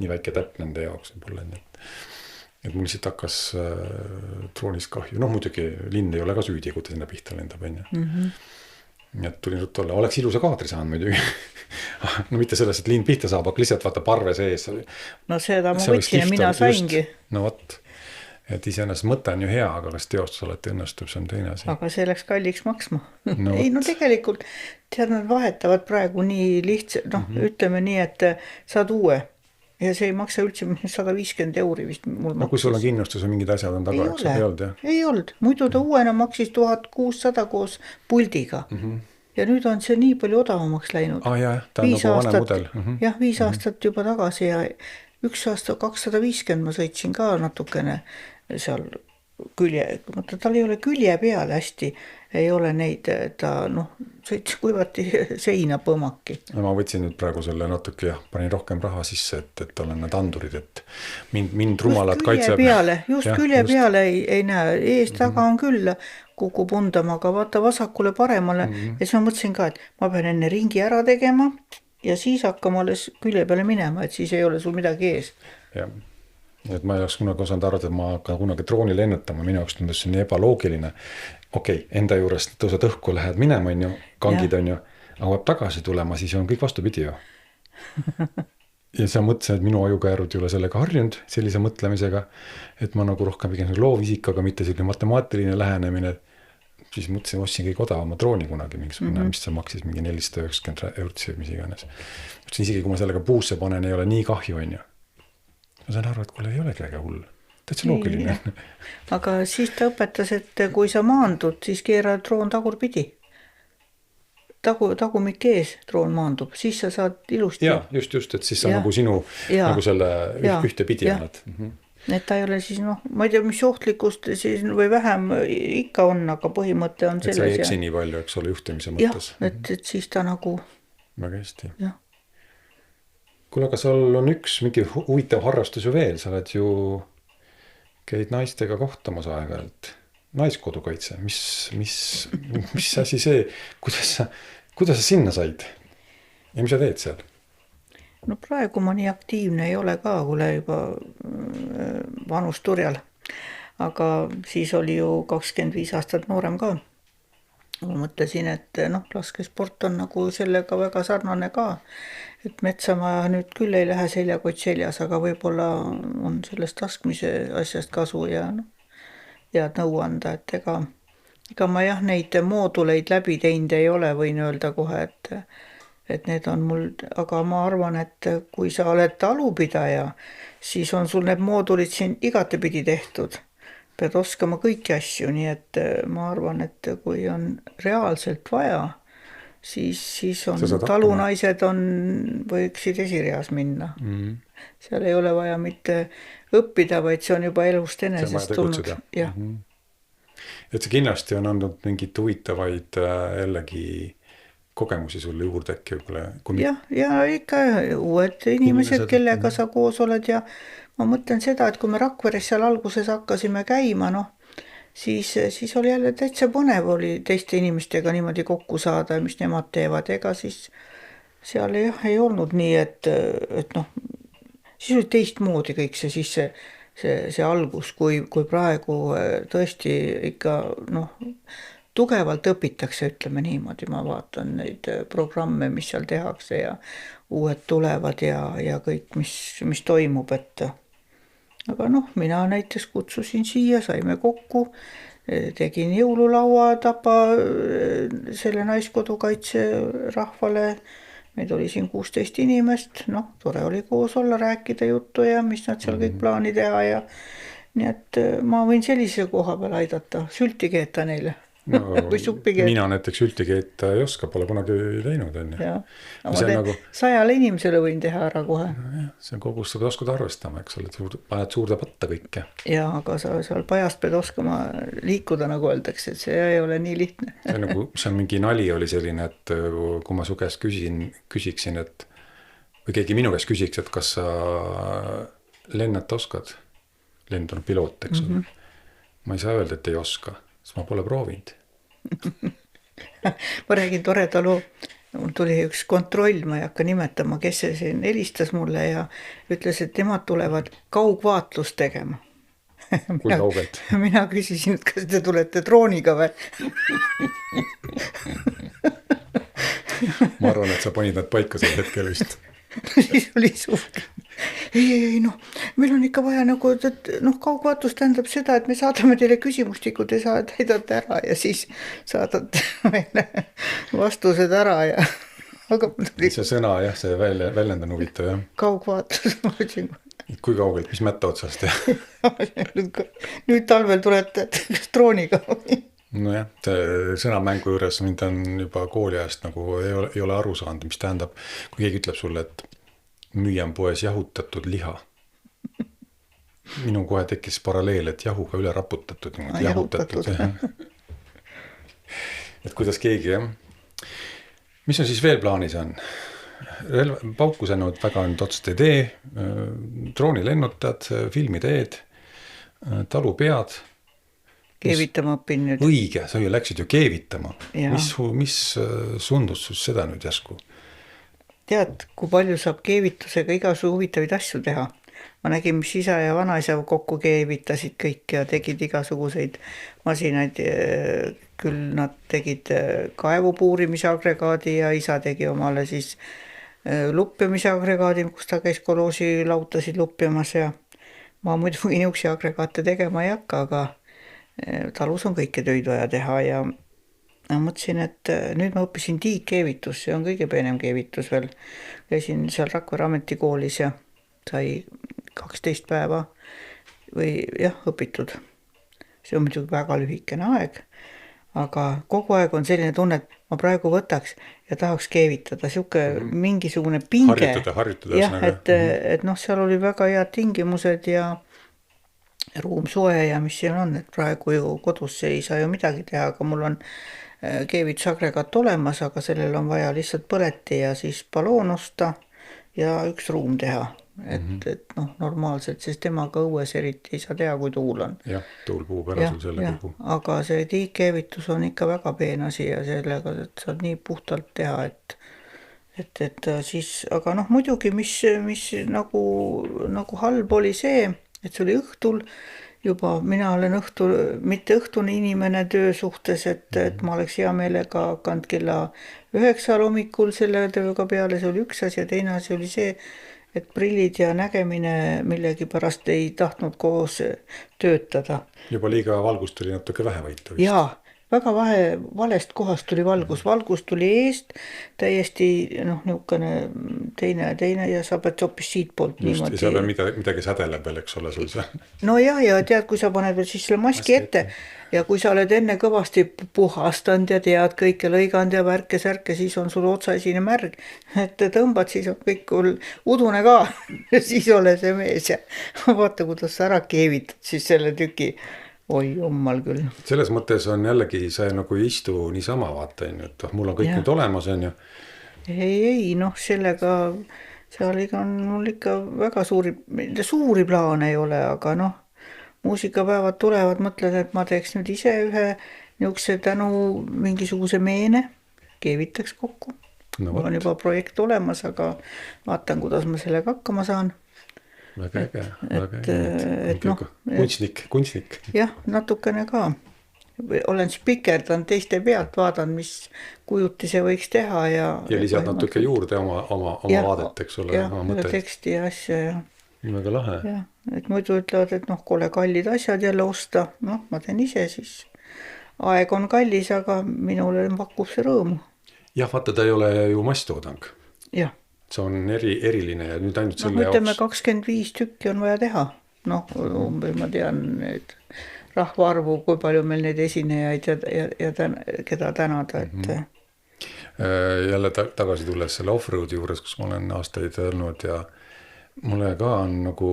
nii väike täpp nende jaoks võib-olla, et mul lihtsalt hakkas droonist kahju, noh muidugi linn ei ole ka süüdi, kui ta sinna pihta lendab, on ju. Nii et tulin ruttu olla, oleks ilusa kaadri saanud muidugi. No mitte selles, et liin pihta saab, aga lihtsalt vaata parve sees. No seda ma võtsin ja mina saingi. No vot, et iseenesest mõte on ju hea, aga kas teostus alati õnnestub, see on teine asi. Aga see läks kalliks maksma. No, ei, no tegelikult tead, nad vahetavad praegu nii lihtsalt, ütleme nii, et saad uue. Ja see ei maksa üldse 150 € vist mul maksis. No kui sul on kindlustus ja mingid asjad on taga, eks ei olnud, jah? Ei olnud, muidu ta uuena maksis 1600 koos puldiga. Ja nüüd on see nii palju odavamaks läinud. Jah, ta on nagu vanem mudel. Jah, 5 aastat juba tagasi ja 1 aasta 250 ma sõitsin ka natukene seal külje, tal ei ole külje peale hästi, ei ole neid, ta sõits kuivati seina põmaki. Ma võtsin nüüd praegu selle natuke ja panin rohkem raha sisse, et olen need andurid, et mind rumalad kaitseb. Külje peale ei näe, ees taga on küll, kukub undama, aga vaata vasakule paremale ja siis ma mõtlesin ka, et ma pean enne ringi ära tegema ja siis hakkama alles külje peale minema, et siis ei ole sul midagi ees. Jah. Et ma ei oleks kunagi osanud arvata, et ma hakkan kunagi drooni lennutama, minu jaoks tundus see nii ebaloogiline. Okei, enda juurest tõusad õhku, lähed minema, on ju, kangid on ju, aga peab tagasi tulema, siis on kõik vastupidi ju. Ja sa mõtlesin, et minu ajukäärud ei ole sellega harjunud, sellise mõtlemisega, et ma nagu rohkem pigem loovisik, aga mitte selline matemaatiline lähenemine. Siis mõtlesin, ostsin kõik odavama drooni kunagi, mingisugune, mis see maksis mingi 490 €, mis iganes. Mõtlesin isegi, kui ma sellega puusse panen, ei ole nii kahju, on ju. Ma saan aru, et kuule ei olegi väga hull. Täitsa loogiline. Aga siis ta õpetas, et kui sa maandud, siis keera droon tagurpidi. Tagumik ees droon maandub, siis sa saad ilusti. Ja, just, et siis sa nagu sinu nagu selle ühte pidi annad. Et ta ei ole siis, ma ei tea, mis ohtlikust siis või vähem ikka on, aga põhimõte on selles. Et sa ei eksi nii palju, eks ole, juhtimise mõttes. Jah, et siis ta nagu. Väga hästi. Jah. Kuule, aga sul on üks mingi huvitav harrastus ju veel, sa oled ju, käid naistega kohtamas aeg-ajalt. Naiskodukaitse, mis asi see, kuidas sa sinna said ja mis sa teed seal? No praegu ma nii aktiivne ei ole ka, kuule juba vanusturjal, aga siis oli ju 25 aastat noorem ka. Ma mõtlesin, et laskesport on nagu sellega väga sarnane ka, et metsamaja nüüd küll ei lähe seljakott seljas, aga võib-olla on sellest laskmise asjast kasu ja nõu anda, et ega ma jah neid mooduleid läbi teinud ei ole, võin öelda kohe, et need on mul, aga ma arvan, et kui sa oled talupidaja, siis on sul need moodulid siin igatepidi tehtud. Pead oskama kõiki asju, nii et ma arvan, et kui on reaalselt vaja, siis on talunaised võiksid esireas minna. Seal ei ole vaja mitte õppida, vaid see on juba elust enesest tulnud. Et see kindlasti on andnud mingit huvitavaid jällegi kogemusi sulle juurde äkki. Ja ikka uued inimesed, kellega sa koos oled ja ma mõtlen seda, et kui me Rakveres seal alguses hakkasime käima, siis oli jälle täitsa põnev oli teiste inimestega niimoodi kokku saada, mis nemad teevad. Ega siis seal ei olnud nii, et siis oli teistmoodi kõik see algus, kui praegu tõesti ikka tugevalt õpitakse, ütleme niimoodi, ma vaatan neid programme, mis seal tehakse ja uued tulevad ja kõik, mis toimub, aga mina näiteks kutsusin siia, saime kokku, tegin jõululaua Tapa selle naiskodukaitse rahvale, meid oli siin 16 inimest, tore oli koos olla, rääkida juttu ja mis nad seal kõik plaani teha ja nii, et ma võin sellise koha peal aidata, sülti keeta neile. Või suppi keeta. Mina näiteks sülti keeta ei oska, pole kunagi teinud. Ja, ma teen 100 inimesele võin teha ära kohe. See on kogu seda oskad arvestama, eks ole, paned suurde patta kõike. Ja, aga sa seal pajast pead oskama liikuda, nagu öeldakse, et see ei ole nii lihtne. See on mingi nali oli selline, et kui ma su käest küsiksin, et või keegi minu käest küsiks, et kas sa lennata oskad, lendunud piloot, eks ole. Ma ei saa öelda, et ei oska. Sest ma pole proovinud. Ma räägin toreda loo. mul tuli üks kontroll, ma ei hakka nimetama, kes see siin helistas mulle ja ütles, et nemad tulevad kaugvaatlust tegema. Kui kaugelt? Mina küsisin, et kas te tulete drooniga või? Ma arvan, et sa panid nad paika sel hetkel vist. Siis oli suur. Ei, noh, meil on ikka vaja nagu, et noh, kaugvaatlus tähendab seda, et me saadame teile küsimustikud ja täidate ära ja siis saadate meile vastused ära ja aga see sõna jah, see väljend on huvitav jah. Kaugvaatlus, ma ütlesin. Kui kaugelt, mis mätta otsast jah? Nüüd talvel tulete drooniga. Nojah, sõnamängu juures mind on juba kooliajast nagu ei ole aru saanud, mis tähendab, kui keegi ütleb sulle, et müüa on poes jahutatud liha. Minu kohe tekkis paralleel, et jahuga üle raputatud. Jahutatud. Et kuidas keegi jah. Mis on siis veel plaanis on? Paukusanud väga nüüd otsast ei tee, drooni lennutad, filmi teed, talupead. Keevitama õpin nüüd. Õige, sa ju läksid ju keevitama. Mis sundus sus seda nüüd jäsku? Tead, kui palju saab keevitusega igasugu huvitavaid asju teha. Ma nägin, mis isa ja vanaisa kokku keevitasid kõik ja tegid igasuguseid masinaid. Küll nad tegid kaevupuurimise agregaadi ja isa tegi omale siis luppimise agregaadi, kus ta käis koloosi lautasid luppimas ja ma muidugi niuksi agregaate tegema ei hakka, aga talus on kõike töid vaja teha ja mõtlesin, et nüüd ma õppisin tiigkeevitus, see on kõige peenem keevitus veel. Käisin seal Rakvere ametikoolis ja sai 12 päeva või jah, õpitud. See on muidugi väga lühikene aeg, aga kogu aeg on selline tunne, et ma praegu võtaks ja tahaks keevitada, siuke mingisugune pinge. Harjutada. Jah, et noh, seal oli väga head tingimused ja ruum soe ja mis siin on, et praegu ju kodus ei saa ju midagi teha, aga mul on keevitusagregaat olemas, aga sellel on vaja lihtsalt põleti ja siis baloon osta ja üks ruum teha. Et noh, normaalselt, siis temaga õues eriti ei saa teha, kui tuul on. Jah, tuul puhub ära sul selle kogu. Aga see tiigkeevitus on ikka väga peen asi ja sellega, et saad nii puhtalt teha, et siis, aga noh, muidugi, mis nagu halb oli see, et see oli õhtul juba, mina olen mitte õhtune inimene töö suhtes, et ma oleks hea meelega hakanud kella 9 hommikul selle tööga peale, see oli üks asi ja teine asi oli see, et prillid ja nägemine millegi pärast ei tahtnud koos töötada. Juba liiga valgust tuli natuke vähe võita vist. Jaa, väga valest kohast tuli valgus. Valgus tuli eest, täiesti niukene teine ja sa pead hoopis siit poolt niimoodi. Just, ja seal on midagi sädele peal, eks ole sul see. No jah, ja tead, kui sa paned veel siis selle maski ette ja kui sa oled enne kõvasti puhastanud ja tead kõike lõiganud ja värke-särke, siis on sul otsaesine märg, et tõmbad, siis on kõik udune ka ja siis ole see mees ja vaata, kuidas sa ära keevitad siis selle tüki. Oi, jummal küll. Selles mõttes on jällegi, sa nagu ei istu niisama vaata, et mul on kõik nüüd olemas, on ju. Ei, noh, sellega seal on mul ikka väga suuri plaane ei ole, aga noh, muusikapäevad tulevad, mõtlen, et ma teeks nüüd ise ühe niukse tänu mingisuguse meene, keevitaks kokku. Mul on juba projekt olemas, aga vaatan, kuidas ma sellega hakkama saan. Väga äge. Kunstnik. Jah, natukene ka. Olen spikerdan teiste pealt, vaadan, mis kujuti see võiks teha. Ja lisad natuke juurde oma vaadet, eks ole. Ja teksti ja asja. Ja. Väga lahe. Ja, et muidu ütlevad, et kole kallid asjad jälle osta. Noh, ma teen ise siis. Aeg on kallis, aga minule pakub see rõõmu. Jah, vaata, ta ei ole ju masstoodang. Jah. See on eriline ja nüüd ainult selle jaoks. Ütleme 25 tükki on vaja teha. Noh, ma tean need rahvaarvu, kui palju meil neid esinejaid ja keda tänada. Jälle tagasi tulles selle off-roadi juures, kus ma olen aastaid olnud ja mulle ka on nagu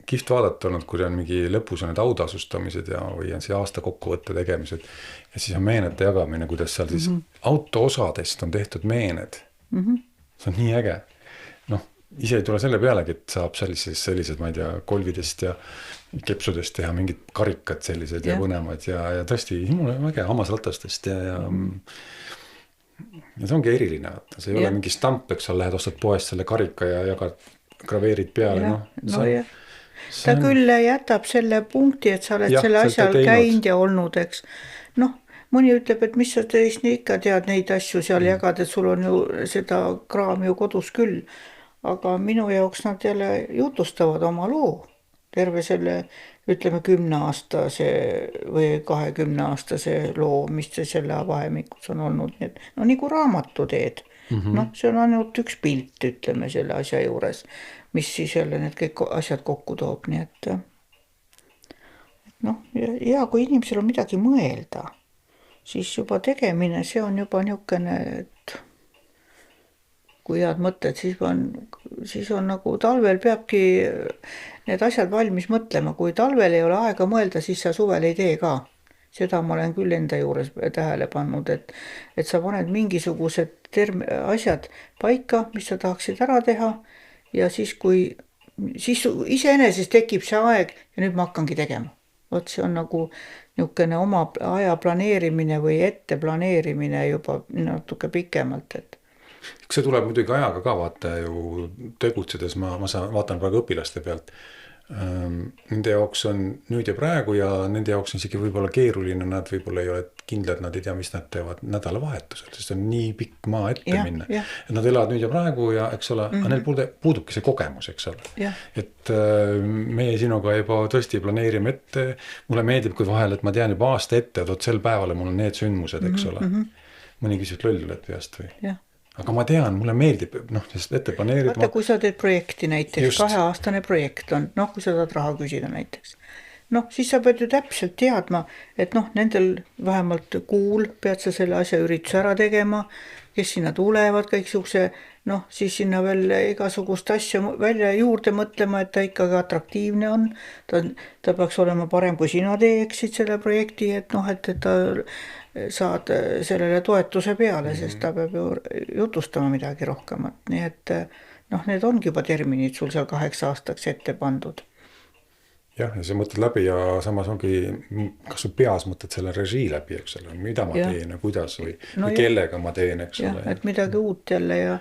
kihvt vaadata olnud, kui on mingi lõpus on need autasustamised või on see aasta kokkuvõtte tegemised ja siis on meenete jagamine, kuidas seal siis autoosadest on tehtud meened. See on nii äge. Noh, ise ei tule selle pealegi, et saab sellised, ma ei tea, kolvidest ja kepsudest teha mingid karikad sellised ja põnemad ja tõesti, mulle äge hammasratastest ja Ja see ongi eriline, see ei ole mingi stamp, eks sa lähed, ostad poest selle karika ja jagad, graveerid peale, ta küll jätab selle punkti, et sa oled selle asjal käinud ja olnud, eks. Noh, mõni ütleb, et mis sa teist ikka tead neid asju seal jagada, et sul on ju seda kraami ju kodus küll. Aga minu jaoks nad jälle jutustavad oma loo. Terve selle, ütleme 10-aastase või 20-aastase loo, mis selle vahemikus on olnud. No nagu raamatu teed. Noh, see on ainult üks pilt, ütleme selle asja juures, mis siis jälle need kõik asjad kokku toob. Nii et noh, ja kui inimesel on midagi mõelda, siis juba tegemine, see on juba niisugune, et kui head mõtted, siis on nagu talvel peabki need asjad valmis mõtlema. Kui talvel ei ole aega mõelda, siis sa suvel ei tee ka. Seda ma olen küll enda juures tähele pannud, et sa paned mingisugused asjad paika, mis sa tahaksid ära teha ja siis iseenesest tekib see aeg ja nüüd ma hakkangi tegema. Vot see on nagu niisugune oma aja planeerimine või ette planeerimine juba natuke pikemalt, et see tuleb muidugi ajaga ka vaata ju tegutsedes, ma vaatan praegu õpilaste pealt. Nende jaoks on nüüd ja praegu ja nende jaoks on isegi võib-olla keeruline, nad võib-olla ei ole kindlad, nad ei tea, mis nad teevad nädalavahetusel, sest on nii pikk maa ette minna. Et nad elavad nüüd ja praegu ja eks ole, aga neil puudubki see kogemus, eks ole. Et meie sinuga juba tõesti planeerime ette, mulle meeldib, kui vahel, et ma tean juba aasta ette, et sel päeval mul on need sündmused, eks ole. Mõni küsib lolluled peast või? Aga ma tean, mulle meeldib, sest ette planeerid. Vaata, kui sa teed projekti näiteks, 2-aastane projekt on, kui sa saad raha küsida näiteks. Siis sa pead ju täpselt teadma, et nendel vähemalt kuul pead sa selle asja ürituse ära tegema, kes sinna tulevad, kõik suhse, siis sinna veel igasugust asja välja juurde mõtlema, et ta ikkagi atraktiivne on. Ta peaks olema parem, kui sina teeksid selle projekti, et ta saad sellele toetuse peale, sest ta peab ju jutustama midagi rohkemat. Nii et need ongi juba terminid sul seal 8 aastaks ette pandud. Jah, ja sa mõtled läbi ja samas ongi, kas su peas mõtled selle režii läbi, eks ole, mida ma teen ja kuidas või kellega ma teen, eks ole. Et midagi uut jälle ja...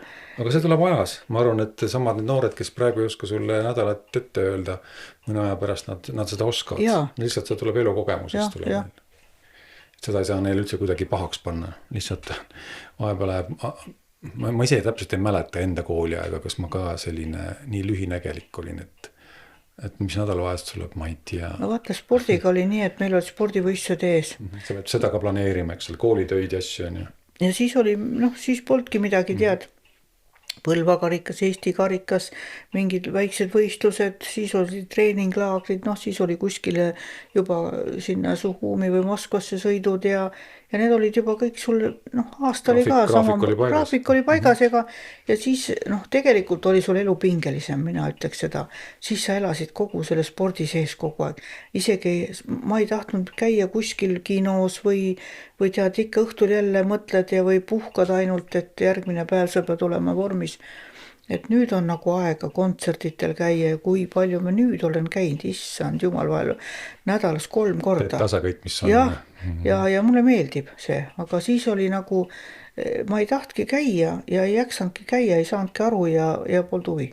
Aga see tuleb ajas. Ma arvan, et samad need noored, kes praegu ei oska sulle nädalat ette öelda, mõne aja pärast nad seda oskavad. Lihtsalt see tuleb elukogemusest. Seda ei saa neil üldse kuidagi pahaks panna. Lihtsalt vahepeal läheb... Ma ise täpselt ei mäleta enda kooli aega, kas ma ka selline nii lühinägelik olin, et mis nädalavahetust tuleb, ma ei tea. Vaata, spordiga oli nii, et meil olid spordivõistlused ees. Sa pead seda ka planeerima, eks selle koolitöid ja asju on ju. Ja siis oli, siis polnudki midagi tead. Põlva karikas, Eesti karikas, mingid väiksed võistlused, siis oli treeninglaagrid, siis oli kuskile juba sinna Suhumi või Moskvasse sõidud ja need olid juba kõik sul, aasta oli ka sama, graafik oli paigas ja siis tegelikult oli sul elu pingelisem, mina ütleks seda, siis sa elasid kogu selle spordi sees kogu aeg, isegi ma ei tahtnud käia kuskil kinos või tead ikka õhtul jälle mõtled ja või puhkad ainult, et järgmine päev sa pead olema vormis. Et nüüd on nagu aega kontsertitel käia ja kui palju ma nüüd olen käinud, issand jumal vahel, nädalas 3 korda. Tasakõit, mis on. Ja mulle meeldib see, aga siis oli nagu, ma ei tahtki käia ja ei jaksanudki käia, ei saanudki aru ja polnud huvi.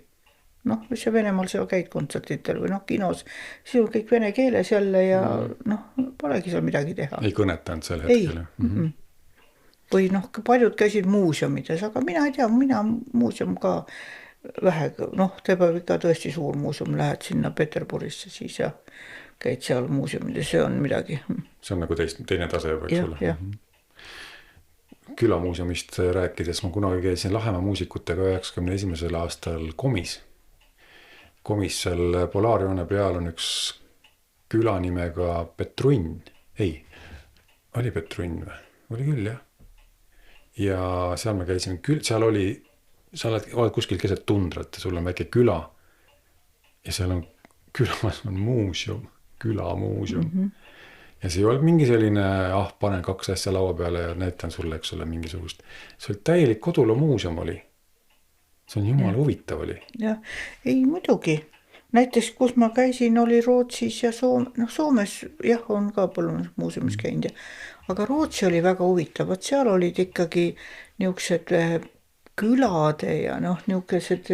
Mis sa Venemaal seal käid kontsertitel või kinos, siis on kõik vene keeles jälle ja polegi seal midagi teha. Ei kõnetanud sel hetkel. Ei. Või paljud käisid muuseumides, aga mina ei tea, mina muuseum ka vähe, te peab ikka tõesti suur muuseum, lähed sinna Peterburisse siis ja käid seal muuseumides, see on midagi. See on nagu teine tase juba, eks ole. Külamuuseumist rääkides, ma kunagi käisin Lahemaa muusikutega 91. aastal Komis. Komis seal Polaarjoone peal on üks küla nimega Petrunn. Ei, oli Petrunn või? Oli küll, jah. Ja seal me käisime küll, seal oli, sa oled kuskil keset tundrat ja sul on väike küla ja seal on külas on muuseum, külamuuseum. Ja see ei olnud mingi selline, panen 2 asja laua peale ja näitan sulle, eks ole, mingisugust. See oli täielik koduloo muuseum oli. See on jumala huvitav oli. Jah, ei muidugi. näiteks kus ma käisin, oli Rootsis ja Soomes jah, on ka põllumajandusmuuseumis käinud ja aga Rootsi oli väga huvitav, et seal olid ikkagi niisugused külade ja niisugused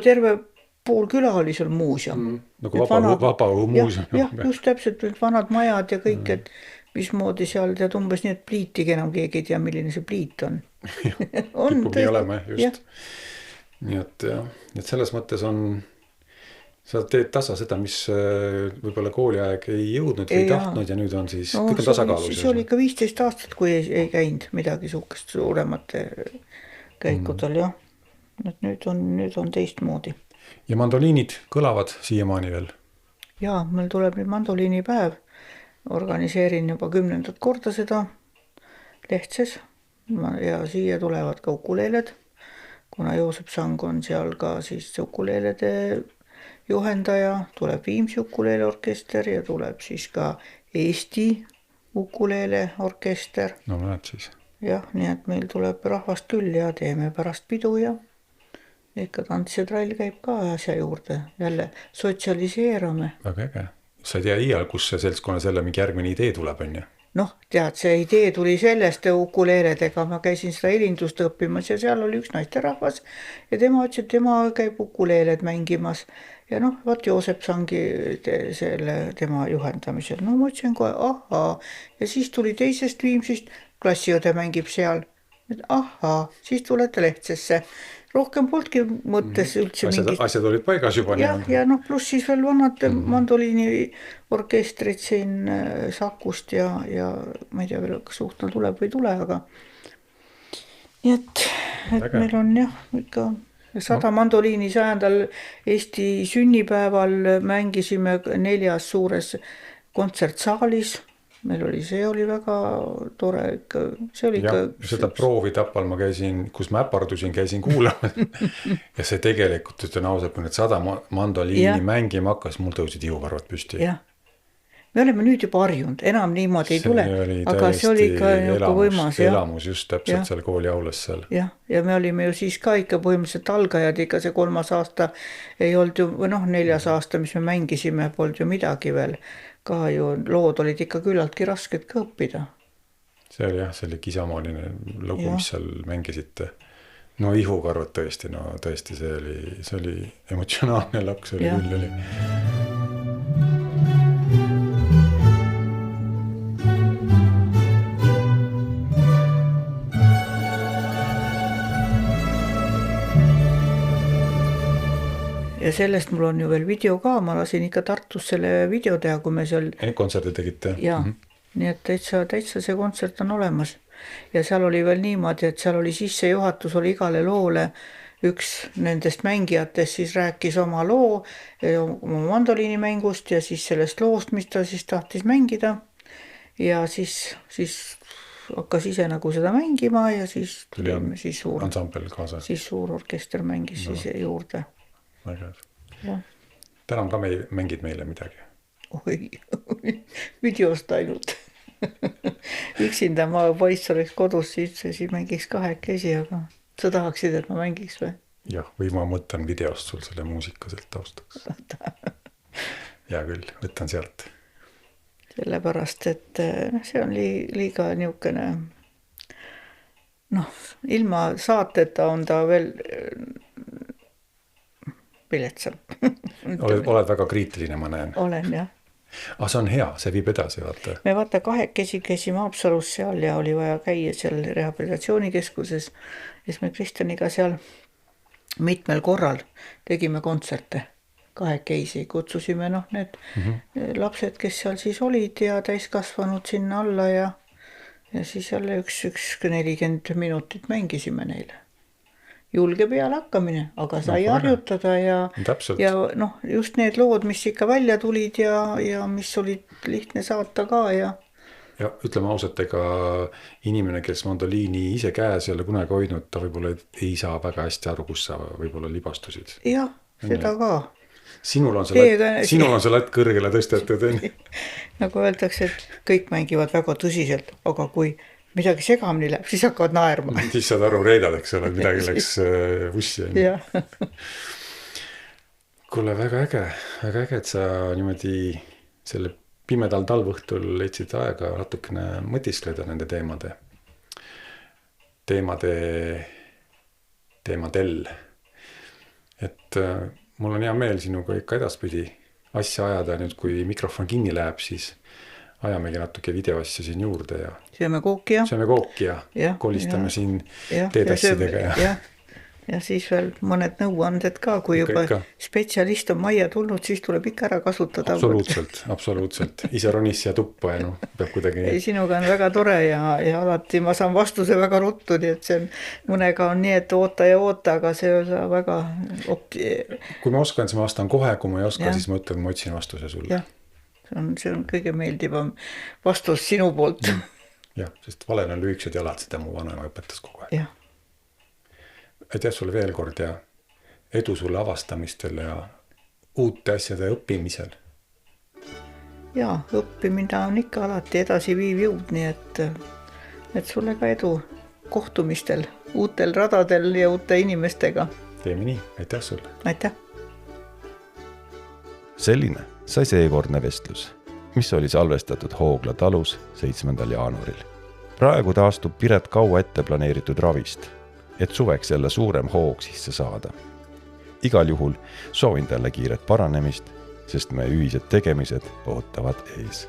terve pool küla oli seal muuseum. Nagu vaba muuseum. Jah, just täpselt vanad majad ja kõik, et mismoodi seal tead umbes nii, et pliitigi enam keegi ei tea, milline see pliit on. Kipub nii olema, just. Nii et selles mõttes sa teed tasa seda, mis võib-olla kooliaeg ei jõudnud või tahtnud ja nüüd on siis kõik on tasakaalus. Siis oli ikka 15 aastat, kui ei käinud midagi suhkest suuremate käikudel, jah. Nüüd on teistmoodi. Ja mandoliinid kõlavad siiamaani veel? Jaa, meil tuleb nüüd mandoliinipäev. Organiseerin juba 10. korda seda Lehtses ja siia tulevad ka ukuleeled, kuna Joosep Sang on seal ka siis ukuleelede juhendaja, tuleb Viimsi ukuleeleorkester ja tuleb siis ka Eesti ukuleeleorkester. No näed siis. Jah, nii et meil tuleb rahvast küll ja teeme pärast pidu ja ikka tants ja trall käib ka asja juurde. Jälle sotsialiseerame. Väga äge. Sa ei tea iial, kus see seltskonna selle mingi järgmine idee tuleb, on ju? Tead, see idee tuli sellest ukuleeledega. Ma käisin seda helindust õppimas ja seal oli üks naisterahvas ja tema ütles, et tema käib ukuleeled mängimas. Ja vaat Joosep Sangi tema juhendamisel. Ma ütlesin kohe, ahaa. Ja siis tuli teisest Viimsist, klassiõde mängib seal. Ahaa, siis tulete Lehtsesse. Rohkem poltki mõttes üldse mingit. Asjad olid paigas juba. Ja pluss siis veel vanad mandoliini orkestrid siin Sakust ja ma ei tea veel, kas suhtna tuleb või tule, aga nii et meil on jah ikka 100 mandoliini 100. Eesti sünnipäeval mängisime 4 suures kontsertsaalis. Meil oli väga tore ikka, see oli ikka. Seda proovi Tapal ma käisin, kus ma äpardusin, käisin kuulama ja see tegelikult, ütlen ausalt, kui need 100 mandoliini mängima hakkas, mul tõusid ihukarvad püsti. Jah. Me oleme nüüd juba harjunud, enam niimoodi ei tule, aga see oli ikka võimas. Elamus just täpselt seal kooli aulas seal. Ja me olime ju siis ka ikka põhimõtteliselt algajad, ikka see 3. aasta ei olnud ju, 4. aasta, mis me mängisime, polnud ju midagi veel. Ka ju lood olid ikka küllaltki rasked ka õppida. See oli jah, see oli kisamaaline lugu, mis seal mängisite. No ihukarvad tõesti, tõesti see oli emotsionaalne laks, oli küll oli. Ja sellest mul on ju veel video ka, ma lasin ikka Tartus selle video teha, kui me seal. Kontserdi tegite? Jaa, nii et täitsa see kontsert on olemas. Ja seal oli veel niimoodi, et seal oli sissejuhatus, oli igale loole üks nendest mängijatest siis rääkis oma loo, oma mandoliinimängust ja siis sellest loost, mis ta siis tahtis mängida. Ja siis hakkas ise nagu seda mängima ja siis tulime siis suur ansambel kaasa. Siis suur orkester mängis siis juurde. Täna ka mängid meile midagi. Oi, videost ainult. Üksinda ma poiss oleks kodus, siis mängiks 2 aga sa tahaksid, et ma mängiks või? Jah, või ma mõtlen videost sul selle muusika sealt taustaks. Hea küll, võtan sealt. Sellepärast, et see on liiga niukene ilma saateta on ta veel piletsam. Oled väga kriitiline, ma näen. Olen, jah. Aga see on hea, see viib edasi, vaata. Me vaata 2 käisime Haapsalus seal ja oli vaja käia seal rehabilitatsioonikeskuses. Siis me Kristjaniga seal mitmel korral tegime kontserte. 2 kutsusime need lapsed, kes seal siis olid ja täiskasvanud sinna alla ja siis jälle üks 40 minutit mängisime neile. Julge peale hakkamine, aga sai harjutada ja just need lood, mis ikka välja tulid ja mis olid lihtne saata ka ja ütleme ausalt, ega inimene, kes mandoliini ise käes ei ole kunagi hoidnud, ta võib-olla ei saa väga hästi aru, kus sa võib-olla libastusid. Jah, seda ka. Sinul on see latt kõrgele tõstetud. Nagu öeldakse, et kõik mängivad väga tõsiselt, aga kui midagi segamini läheb, siis hakkavad naerma. Siis saad aru reedad, eks ole, midagi läks ussi. Kuule, väga äge, et sa niimoodi selle pimedal talvõhtul leidsid aega natukene mõtiskleda nende teemadel. Et mul on hea meel sinuga ikka edaspidi asja ajada, nüüd kui mikrofon kinni läheb, siis ajamegi natuke videoasja siin juurde ja sööme kooki ja kolistame siin teetassidega ja siis veel mõned nõuanded ka, kui juba spetsialist on majja tulnud, siis tuleb ikka ära kasutada. Absoluutselt. Ise ronis siia tuppa ja peab kuidagi... Ei, sinuga on väga tore ja alati ma saan vastuse väga ruttu, nii et see on, mõnega on nii, et oota, aga see on väga Kui ma oskan, siis ma vastan kohe, kui ma ei oska, siis ma ütlen, ma otsin vastuse sulle. See on kõige meeldivam vastus sinu poolt. Jah, sest valel on lühikesed jalad, seda mu vanaema õpetas kogu aeg. Aitäh sulle veel kord ja edu sulle avastamistel ja uute asjade õppimisel. Ja, õppimine on ikka alati edasi viiv jõud, nii et sulle ka edu kohtumistel, uutel radadel ja uute inimestega. Teeme nii, aitäh sulle. Aitäh. Selline sai seekordne vestlus, mis oli salvestatud Hoogla talus 7. jaanuaril. Praegu taastub Piret kaua ette planeeritud ravist, et suveks jälle suurem hoog sisse saada. Igal juhul soovin talle kiiret paranemist, sest meie ühised tegemised ootavad ees.